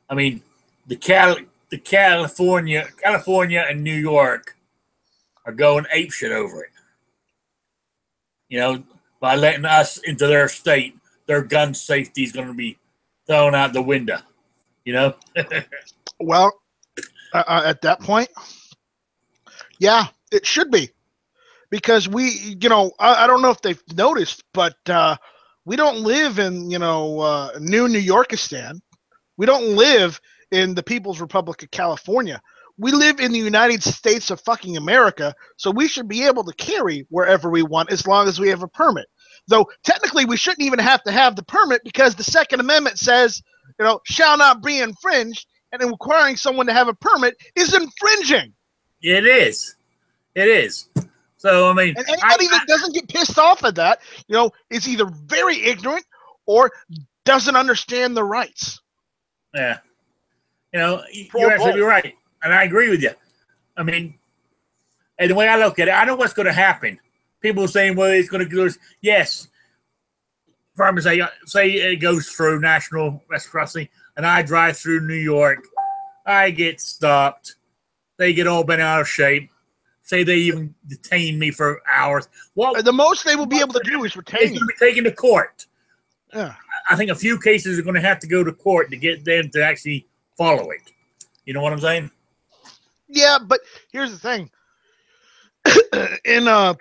S2: I mean, California and New York are going apeshit over it. You know, by letting us into their state, their gun safety is going to be thrown out the window. You know.
S1: Well, at that point, yeah, it should be, because we, you know, I don't know if they've noticed, but we don't live in, you know, New Yorkistan. We don't live in the People's Republic of California. We live in the United States of fucking America, so we should be able to carry wherever we want as long as we have a permit. Though technically we shouldn't even have to have the permit, because the Second Amendment says, you know, shall not be infringed, and then requiring someone to have a permit is infringing.
S2: It is. It is. So, I mean,
S1: and anybody that doesn't get pissed off at that, you know, is either very ignorant or doesn't understand the rights.
S2: Yeah. You know, you're absolutely right. And I agree with you. I mean, and the way I look at it, I know what's going to happen. People are saying, well, it's going to go. Yes. For example, say it goes through national reciprocity, and I drive through New York. I get stopped. They get all bent out of shape. Say they even detain me for hours. Well,
S1: the most they will be able to do is retain you.
S2: It's going to be taken to court.
S1: Yeah.
S2: I think a few cases are going to have to go to court to get them to actually follow it. You know what I'm saying?
S1: Yeah, but here's the thing. In the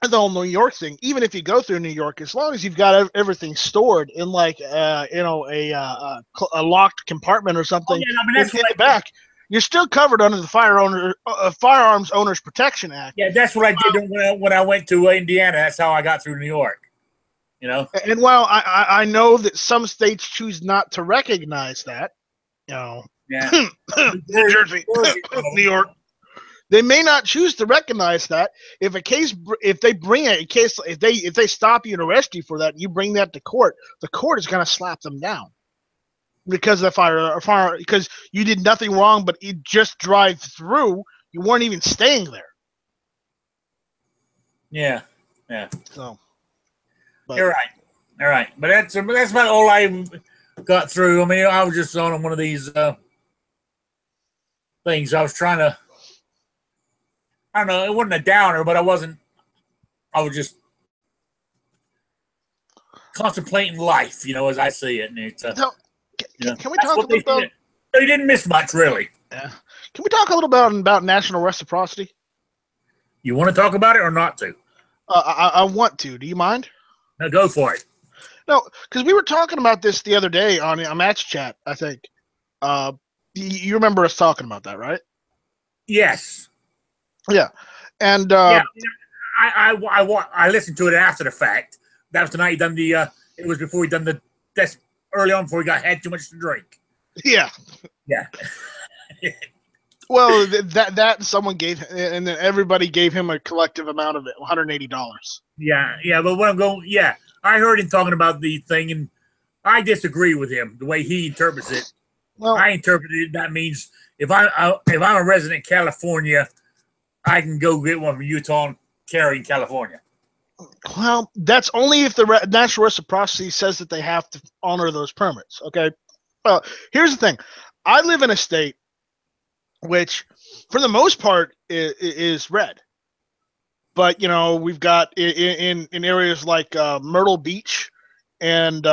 S1: whole New York thing, even if you go through New York, as long as you've got everything stored in, like, you know, a locked compartment or something, that's in the back, you're still covered under the Firearms Owners Protection Act.
S2: Yeah, that's what I did when I went to Indiana. That's how I got through New York. You know.
S1: And while I know that some states choose not to recognize that, you know,
S2: yeah,
S1: New Jersey, New York, they may not choose to recognize that. If they stop you and arrest you for that, you bring that to court, the court is going to slap them down because of the because you did nothing wrong, but you just drive through. You weren't even staying there.
S2: Yeah.
S1: So,
S2: you're right. All right, but that's about all I got through. I mean, I was just on one of these things. I was trying to. I don't know. It wasn't a downer, but I was just contemplating life, you know, as I see it. And it's,
S1: can we talk a little about?
S2: So you didn't miss much, really.
S1: Yeah. Can we talk a little about national reciprocity?
S2: You want to talk about it or not to?
S1: I want to. Do you mind?
S2: No, go for it.
S1: No, because we were talking about this the other day on a match chat, I think. You remember us talking about that, right?
S2: Yes.
S1: Yeah, and
S2: I listened to it after the fact. That was the night he done the. It was before he done the. That's early on before he had too much to drink.
S1: Yeah.
S2: Yeah.
S1: Well, that someone gave, and then everybody gave him a collective amount of it, $180.
S2: Yeah, but what I'm going, I heard him talking about the thing, and I disagree with him the way he interprets it. Well, I interpret it. That means if I'm a resident of California, I can go get one from Utah and carry in California.
S1: Well, that's only if the national reciprocity says that they have to honor those permits. Okay. Here's the thing. I live in a state which, for the most part, is red. But, you know, we've got in areas like Myrtle Beach and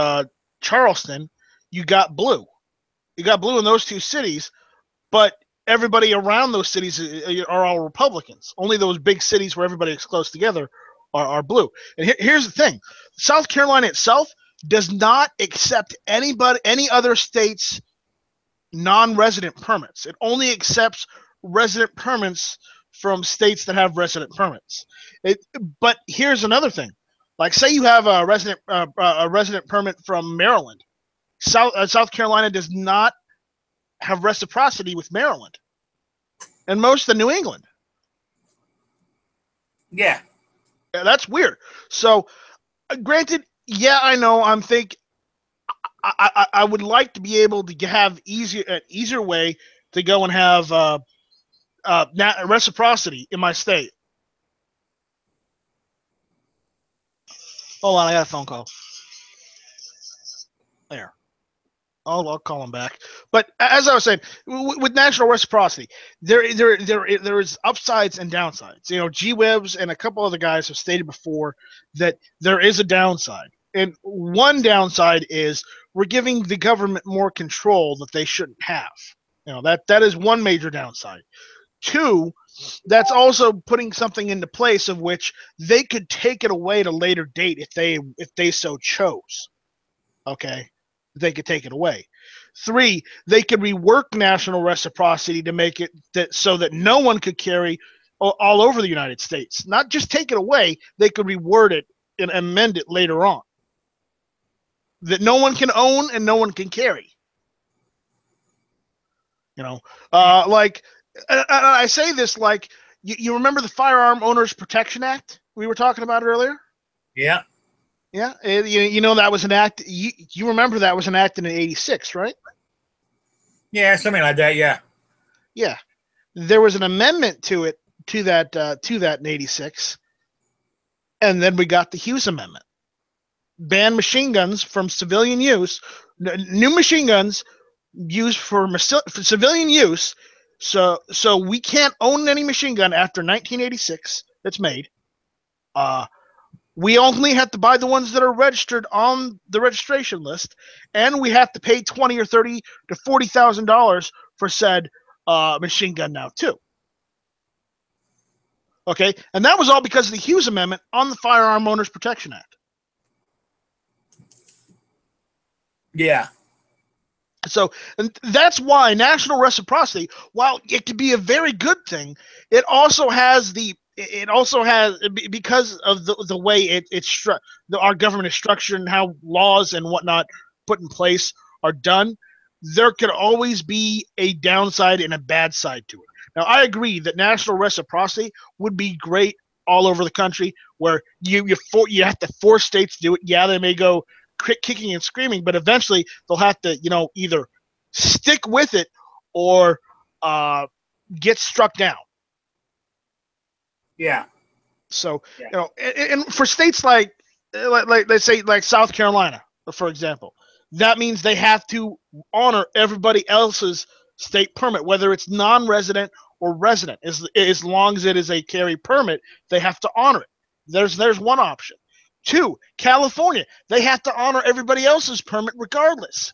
S1: Charleston, you got blue. You got blue in those two cities, but everybody around those cities are all Republicans. Only those big cities where everybody is close together are blue. And here's the thing. South Carolina itself does not accept any other state's non-resident permits. It only accepts resident permits from states that have resident permits. But here's another thing. Like, say you have a resident permit from Maryland. South Carolina does not have reciprocity with Maryland and most of New England.
S2: Yeah,
S1: that's weird. So, granted, I know. I would like to be able to have an easier way to go and have reciprocity in my state. Hold on, I got a phone call. There. I'll call him back. But as I was saying, with national reciprocity, there is upsides and downsides. You know, G-Webs and a couple other guys have stated before that there is a downside. And one downside is we're giving the government more control that they shouldn't have. You know, that is one major downside. Two, that's also putting something into place of which they could take it away at a later date if they so chose. Okay, they could take it away. Three, they could rework national reciprocity to make it so that no one could carry all over the United States. Not just take it away, they could reword it and amend it later on. That no one can own and no one can carry. You know, like I say this like you remember the Firearm Owners Protection Act we were talking about earlier?
S2: Yeah.
S1: Yeah, you know that was an act. You remember that was enacted in '86, right?
S2: Yeah, something like that. Yeah.
S1: Yeah, there was an amendment to that in '86, and then we got the Hughes Amendment, banned machine guns from civilian use, new machine guns used for civilian use. So we can't own any machine gun after 1986 that's made. We only have to buy the ones that are registered on the registration list, and we have to pay $20,000 or $30,000 to $40,000 for said machine gun now too. Okay, and that was all because of the Hughes Amendment on the Firearm Owners Protection Act.
S2: Yeah.
S1: So, and that's why national reciprocity, while it could be a very good thing, it also has because of the way our government is structured and how laws and whatnot put in place are done, there could always be a downside and a bad side to it. Now, I agree that national reciprocity would be great all over the country, where you have to force states to do it. Yeah, they may go kicking and screaming, but eventually they'll have to, either stick with it or get struck down.
S2: Yeah.
S1: So, and for states like let's say like South Carolina, for example, that means they have to honor everybody else's state permit, whether it's non-resident or resident. As long as it is a carry permit, they have to honor it. There's one option. Two, California, they have to honor everybody else's permit regardless.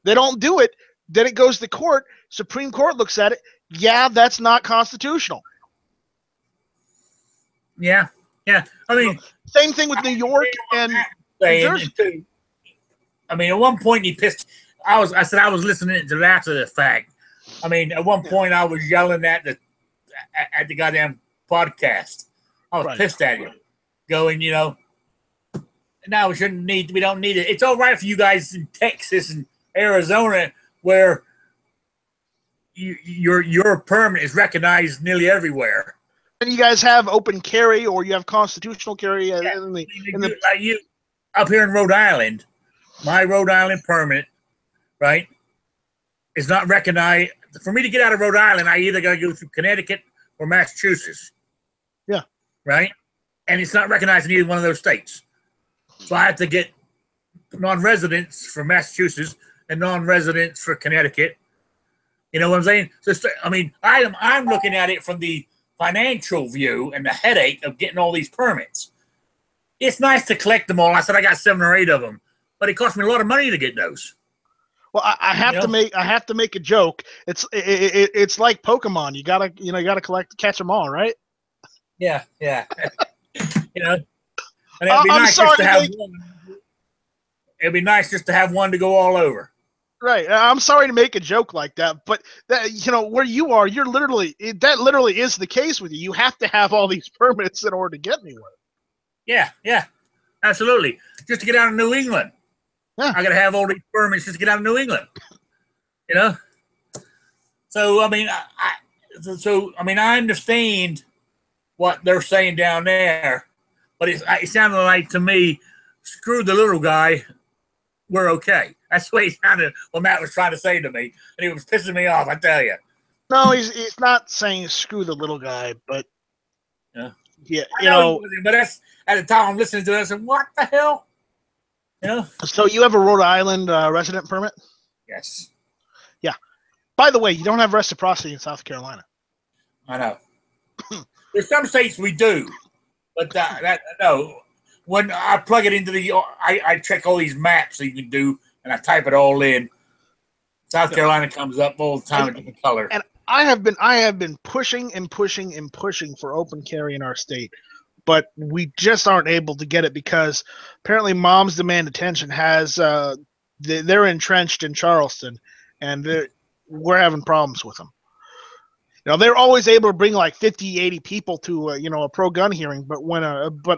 S1: They don't do it, then it goes to court. Supreme Court looks at it. Yeah, that's not constitutional.
S2: Yeah. I mean,
S1: same thing with New York and Jersey.
S2: I mean, at one point he pissed. I said I was listening to that after the fact. I mean, at one point I was yelling at the goddamn podcast. I was pissed at him, going, no, we don't need it. It's all right for you guys in Texas and Arizona where your permit is recognized nearly everywhere.
S1: And you guys have open carry, or you have constitutional carry.
S2: Like you up here in Rhode Island, my Rhode Island permit, right, is not recognized. For me to get out of Rhode Island, I either got to go through Connecticut or Massachusetts.
S1: Yeah.
S2: Right? And it's not recognized in either one of those states. So I have to get non-residents for Massachusetts and non-residents for Connecticut. You know what I'm saying? So, I mean, I'm looking at it from the financial view and the headache of getting all these permits. It's nice to collect them all. I said I got 7 or 8 of them, but it cost me a lot of money to get those.
S1: Well, I have to make a joke. It's like Pokemon. You gotta catch them all, right?
S2: Yeah. And it'd be nice just to have one. It'd be nice just to have one to go all over.
S1: Right. I'm sorry to make a joke like that, but that, where you are, that literally is the case with you. You have to have all these permits in order to get anywhere.
S2: Yeah, absolutely. Just to get out of New England.
S1: Yeah.
S2: I got to have all these permits just to get out of New England. So, I mean, I understand what they're saying down there, but it sounded like to me, screw the little guy, we're okay. That's the way it sounded what Matt was trying to say to me, and it was pissing me off, I tell you.
S1: No, he's not saying screw the little guy, but
S2: yeah,
S1: you know.
S2: But that's at the time I'm listening to it. I said, "What the hell?" You know.
S1: So you have a Rhode Island resident permit?
S2: Yes.
S1: Yeah. By the way, you don't have reciprocity in South Carolina.
S2: I know. There's some states we do, but no. When I plug it into I check all these maps that you can do, and I type it all in. South Carolina comes up all the time in different color.
S1: And I have been pushing and pushing and pushing for open carry in our state, but we just aren't able to get it because apparently Moms Demand Attention has they're entrenched in Charleston, and we're having problems with them. You know, they're always able to bring like 50, 80 people to a pro-gun hearing, but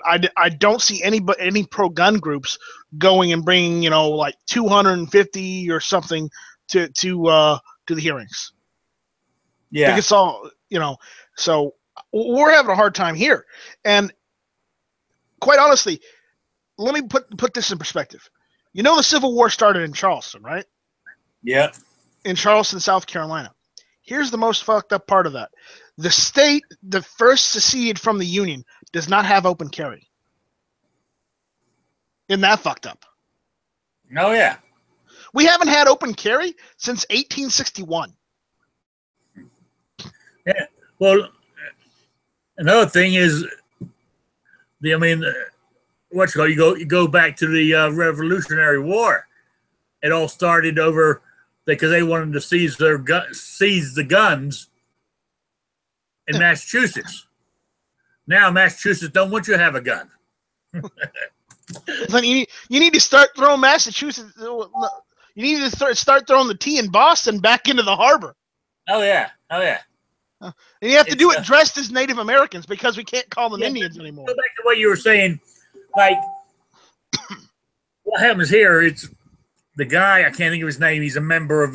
S1: I don't see any pro-gun groups going and bringing like 250 or something to the hearings.
S2: Yeah,
S1: I think it's all so we're having a hard time here, and quite honestly, let me put this in perspective. You know, the Civil War started in Charleston, right?
S2: Yeah.
S1: In Charleston, South Carolina. Here's the most fucked up part of that. The state that first seceded from the Union does not have open carry. Isn't that fucked up?
S2: Oh, yeah.
S1: We haven't had open carry since 1861.
S2: Yeah. Well, another thing is, you go back to the Revolutionary War. It all started over because they wanted to seize the guns in Massachusetts. Now Massachusetts don't want you to have a gun.
S1: Then you need to start throwing Massachusetts. You need to start throwing the tea in Boston back into the harbor.
S2: Oh yeah, oh yeah.
S1: And you have to do it dressed as Native Americans because we can't call them Indians anymore.
S2: Go back to what you were saying. Like, what happens here? It's the guy, I can't think of his name. He's a member of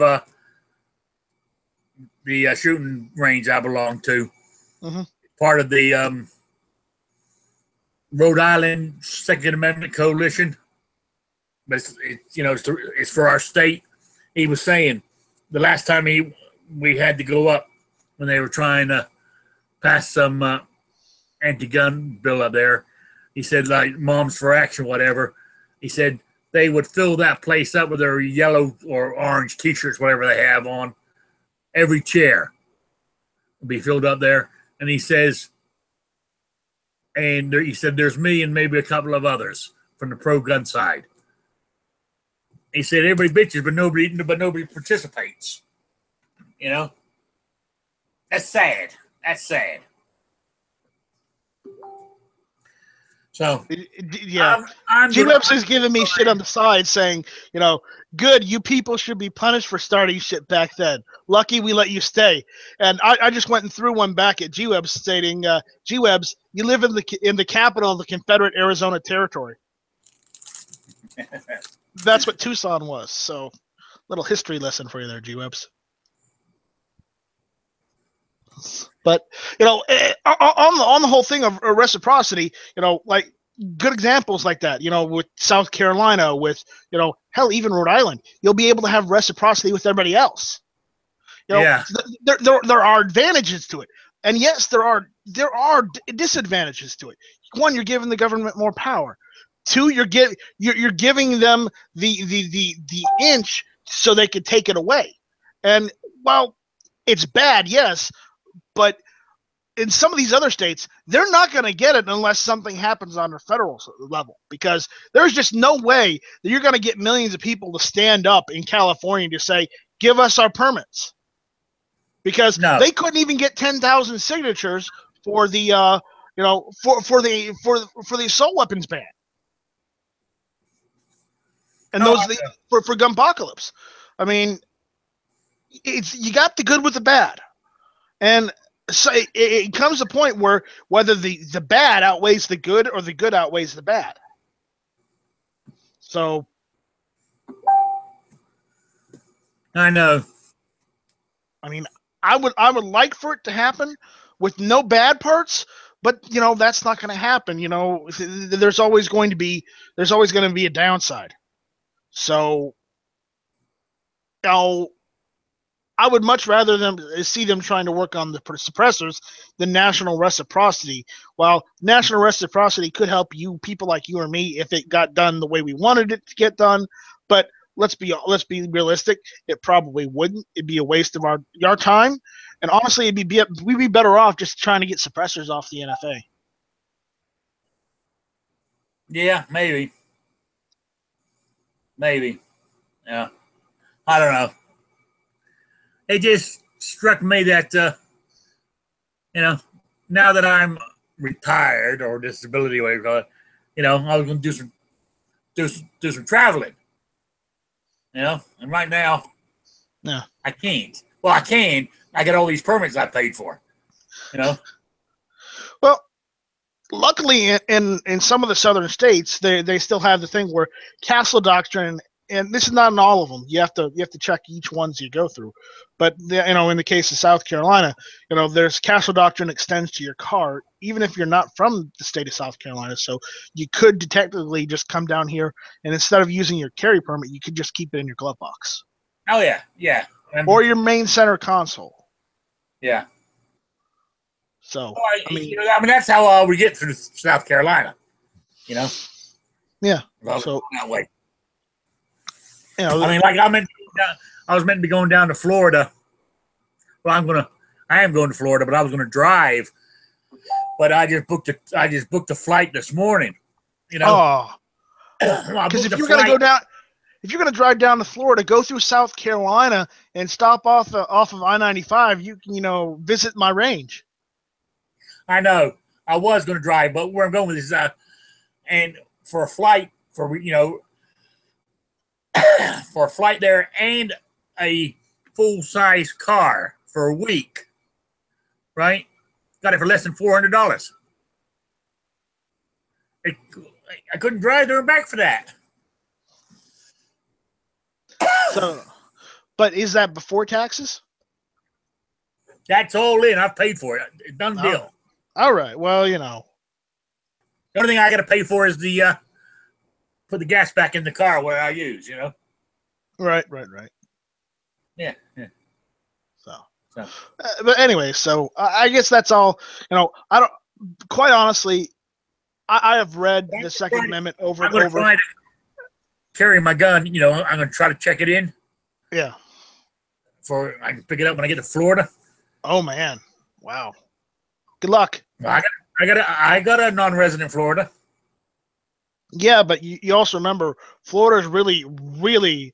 S2: the shooting range I belong to.
S1: Mm-hmm.
S2: Part of the Rhode Island Second Amendment Coalition. But it's for our state. He was saying the last time we had to go up when they were trying to pass some anti-gun bill up there. He said, like, Moms for Action, whatever. He said they would fill that place up with their yellow or orange T-shirts, whatever they have on. Every chair would be filled up there. And he says, he said, there's me and maybe a couple of others from the pro-gun side. He said, everybody bitches, but nobody participates. You know? That's sad. That's sad. So,
S1: yeah. G-Webs is giving me shit on the side saying, good, you people should be punished for starting shit back then. Lucky we let you stay. And I just went and threw one back at G-Webs stating, G-Webs, you live in the capital of the Confederate Arizona Territory. That's what Tucson was. So, little history lesson for you there, G-Webs. But on the whole thing of reciprocity, like good examples like that, with South Carolina, with hell, even Rhode Island, you'll be able to have reciprocity with everybody else.
S2: Yeah.
S1: There are advantages to it, and yes, there are disadvantages to it. One, you're giving the government more power. Two, you're giving them the inch so they could take it away. And while it's bad, yes. But in some of these other states, they're not going to get it unless something happens on a federal level, because there's just no way that you're going to get millions of people to stand up in California to say, give us our permits, because they couldn't even get 10,000 signatures for the for the assault weapons ban, and for gunpocalypse. I mean, you got the good with the bad. And so it comes to a point where whether the bad outweighs the good or the good outweighs the bad. So
S2: I know.
S1: I mean, I would like for it to happen with no bad parts, but that's not going to happen. There's always going to be a downside. So I would much rather see them trying to work on the suppressors than national reciprocity. While national reciprocity could help people like you or me if it got done the way we wanted it to get done, but let's be realistic. It probably wouldn't. It'd be a waste of our time, and honestly, we'd be better off just trying to get suppressors off the NFA.
S2: Yeah, maybe. Yeah, I don't know. It just struck me that, now that I'm retired or disability, whatever you call it, I was going to do some traveling, and right now,
S1: yeah,
S2: I can't. Well, I can. I got all these permits I paid for,
S1: Well, luckily, in some of the southern states, they still have the thing where castle doctrine. And this is not in all of them. You have to check each ones you go through. But in the case of South Carolina, there's castle doctrine extends to your car, even if you're not from the state of South Carolina. So you could technically just come down here, and instead of using your carry permit, you could just keep it in your glove box.
S2: Oh yeah.
S1: Or your main center console.
S2: Yeah.
S1: So
S2: I mean, that's how we get through South Carolina.
S1: Yeah.
S2: So that way.
S1: I
S2: was meant to be going down to Florida. Well, I am going to Florida, but I was going to drive. But I just booked a flight this morning.
S1: Oh, because if you're going to drive down to Florida, go through South Carolina and stop off of I-95, you can visit my range.
S2: I know. I was going to drive, but where I'm going with this is and for a flight for a flight there and a full-size car for a week, right? Got it for less than $400. I couldn't drive there and back for that.
S1: So, but is that before taxes?
S2: That's all in. I've paid for it. Done deal.
S1: All right. Well,
S2: the only thing I got to pay for is the put the gas back in the car where I use.
S1: Right.
S2: Yeah.
S1: So. But anyway, so I guess that's all. I don't. Quite honestly, I have read the Second Amendment over and over. I'm going to try to
S2: carry my gun. I'm going to try to check it in.
S1: Yeah.
S2: I can pick it up when I get to Florida.
S1: Oh man! Wow. Good luck.
S2: I got a non-resident Florida.
S1: Yeah, but you also remember Florida's really, really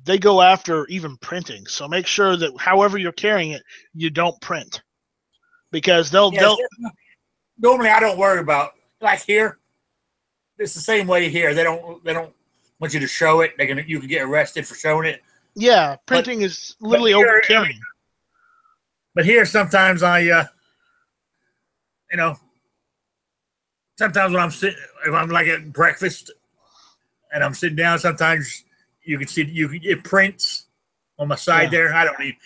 S1: they go after even printing. So make sure that however you're carrying it, you don't print, because they'll.
S2: Normally, I don't worry about like here. It's the same way here. They don't want you to show it. You can get arrested for showing it.
S1: Yeah, printing is literally over carrying.
S2: But here, sometimes sometimes when if I'm like at breakfast and I'm sitting down, sometimes you can see it prints on my side there. I don't even.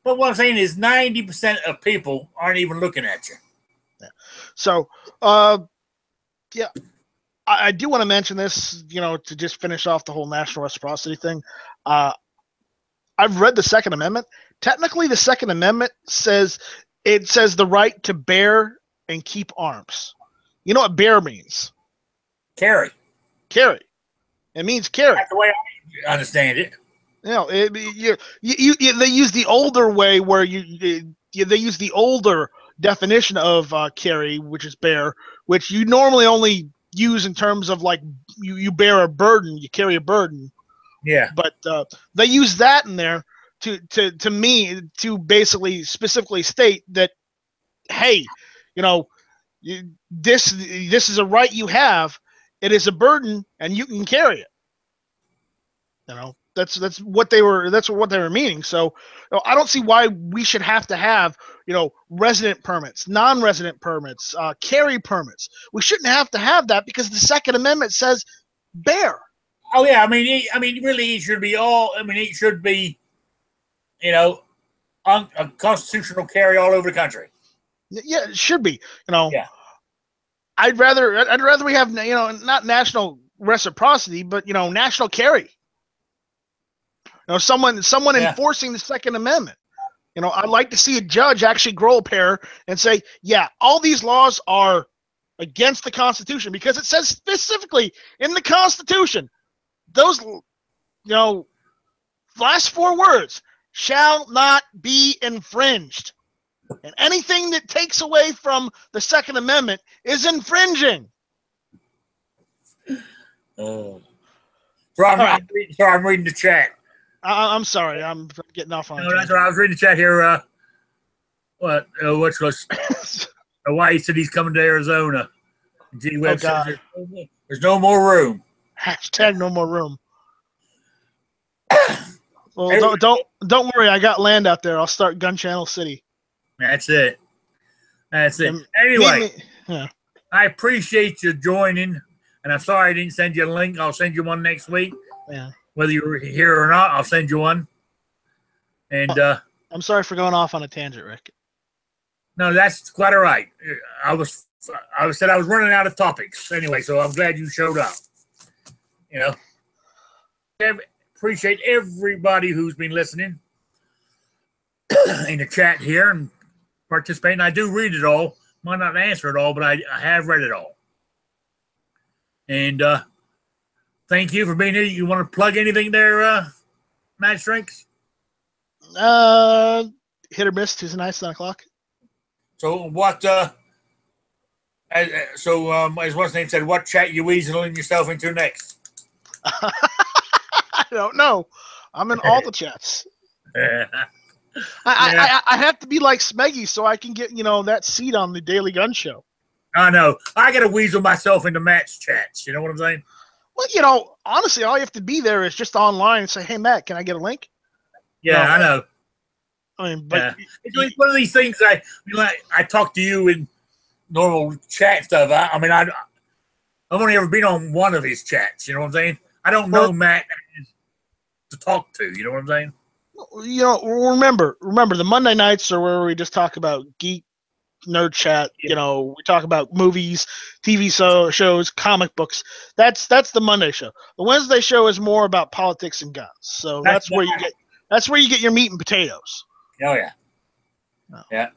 S2: But what I'm saying is 90% of people aren't even looking at you.
S1: Yeah. So, I do want to mention this, to just finish off the whole national reciprocity thing. I've read the Second Amendment. Technically, the Second Amendment says the right to bear and keep arms. You know what bear means?
S2: Carry.
S1: It means carry.
S2: That's the way I understand it.
S1: They use the older way where they use the older definition of carry, which is bear, which you normally only use in terms of like you bear a burden, you carry a burden.
S2: Yeah.
S1: But they use that in there to basically specifically state that, hey, this is a right you have. It is a burden, and you can carry it. That's what they were meaning. So I don't see why we should have to have resident permits, non-resident permits, carry permits. We shouldn't have to have that because the Second Amendment says bear.
S2: Oh yeah, I mean, really, it should be all. I mean, it should be, a constitutional carry all over the country.
S1: Yeah, it should be.
S2: Yeah.
S1: I'd rather we have not national reciprocity, but national carry. You know, someone enforcing the Second Amendment. You know, I'd like to see a judge actually grow a pair and say, yeah, all these laws are against the Constitution, because it says specifically in the Constitution, those, you know, last 4 words shall not be infringed. And anything that takes away from the Second Amendment is infringing.
S2: Oh. So I'm reading the chat.
S1: I'm sorry. I'm getting off on.
S2: No, that's right. I was reading the chat here. Which was Hawaii said he's coming to Arizona. G Web says there's no more room.
S1: Hashtag no more room. Well, don't worry. I got land out there. I'll start Gun Channel City.
S2: That's it. Anyway, I appreciate you joining, and I'm sorry I didn't send you a link. I'll send you one next week. Yeah. Whether you're here or not, I'll send you one. And
S1: I'm sorry for going off on a tangent, Rick.
S2: No, that's quite all right. I said I was running out of topics anyway, so I'm glad you showed up. You know, appreciate everybody who's been listening in the chat here and participating. I do read it all. Might not answer it all, but I have read it all. And thank you for being here. You want to plug anything there, Matt Strengths?
S1: Hit or miss Tuesday night, 9 o'clock.
S2: So what? As what's his name said, what chat you weaseling yourself into next?
S1: I don't know. I'm in all the chats. I have to be like Smeggy so I can get, you know, that seat on the Daily Gun Show.
S2: I know. I got to weasel myself into Matt's chats. You know what I'm saying?
S1: Well, you know, honestly, all you have to be there is just online and say, "Hey, Matt, can I get a link?"
S2: Yeah, I know.
S1: I mean, but
S2: it's one of these things. I talk to you in normal chat stuff. I've only ever been on one of his chats. You know what I'm saying? I don't know Matt to talk to. You know what I'm saying?
S1: You know, remember the Monday nights are where we just talk about geek nerd chat. Yeah. You know, we talk about movies, TV shows, comic books. That's the Monday show. The Wednesday show is more about politics and guns. So that's where you get your meat and potatoes.
S2: Oh yeah. Oh. Yeah.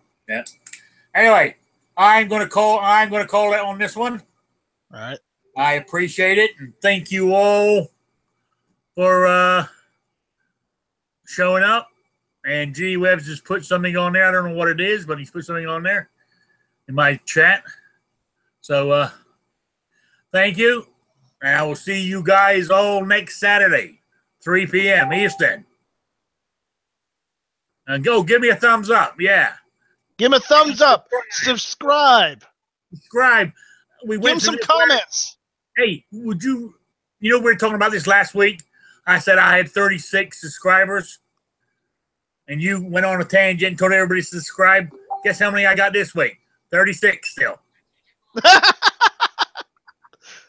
S2: Anyway, I'm gonna call it on this one.
S1: All right.
S2: I appreciate it, and thank you all for showing up. And G Webb's just put something on there. I don't know what it is, but he's put something on there in my chat. So thank you. And I will see you guys all next Saturday, 3 p.m. Eastern. And go give me a thumbs up. Yeah.
S1: Give him a thumbs up. Subscribe.
S2: We
S1: give him some comments.
S2: Hey, would you we were talking about this last week. I said I had 36 subscribers. And you went on a tangent and told everybody to subscribe. Guess how many I got this week? 36 still.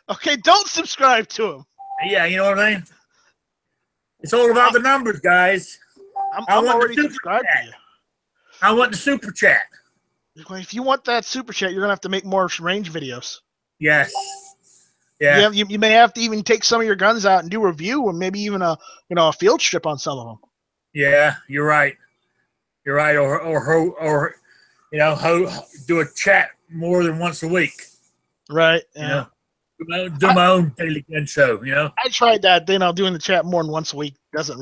S1: Okay, don't subscribe to him.
S2: Yeah, you know what I mean? It's all about the numbers, guys.
S1: I'm already subscribed to you.
S2: I want the super chat.
S1: If you want that super chat, you're going to have to make more range videos.
S2: Yes. Yeah.
S1: You may have to even take some of your guns out and do a review, or maybe even a field strip on some of them.
S2: Yeah, you're right. You're right. Or do a chat more than once a week.
S1: Right. Yeah.
S2: Do my own daily gun show. You know.
S1: I tried that. Doing the chat more than once a week doesn't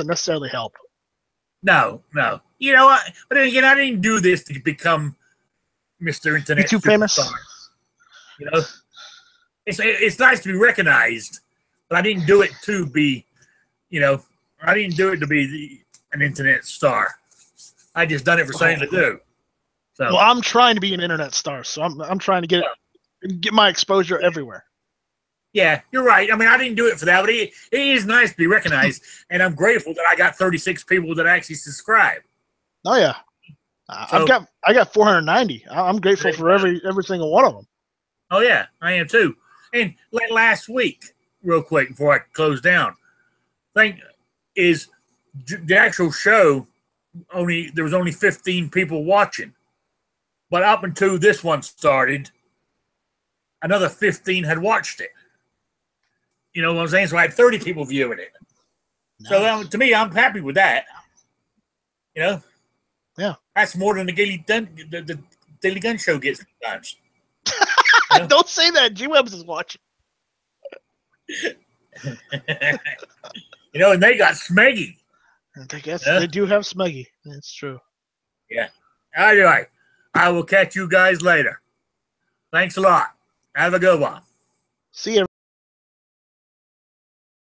S1: necessarily help.
S2: No. You know what? But then again, I didn't do this to become Mr. Internet.
S1: You too famous.
S2: You know, it's nice to be recognized, but I didn't do it to be. I didn't do it to be an internet star. I just done it for something to do. So,
S1: well, I'm trying to be an internet star, so I'm trying to get my exposure everywhere.
S2: Yeah, you're right. I mean, I didn't do it for that, but it is nice to be recognized, and I'm grateful that I got 36 people that actually subscribe.
S1: Oh yeah, I got 490. I'm grateful for every single one of them.
S2: Oh yeah, I am too. And like last week, real quick before I close down, the actual show there was only 15 people watching, but up until this one started, another 15 had watched it. You know what I'm saying? So I had 30 people viewing it.
S1: Nice.
S2: So to me, I'm happy with that. You know.
S1: Yeah.
S2: That's more than the Daily Gun Show gets sometimes.
S1: You know? Don't say that. G-Webs is watching.
S2: You know, and they got Smeggy.
S1: I guess they do have Smeggy. That's true.
S2: Yeah. Anyway, I will catch you guys later. Thanks a lot. Have a good one.
S1: See you.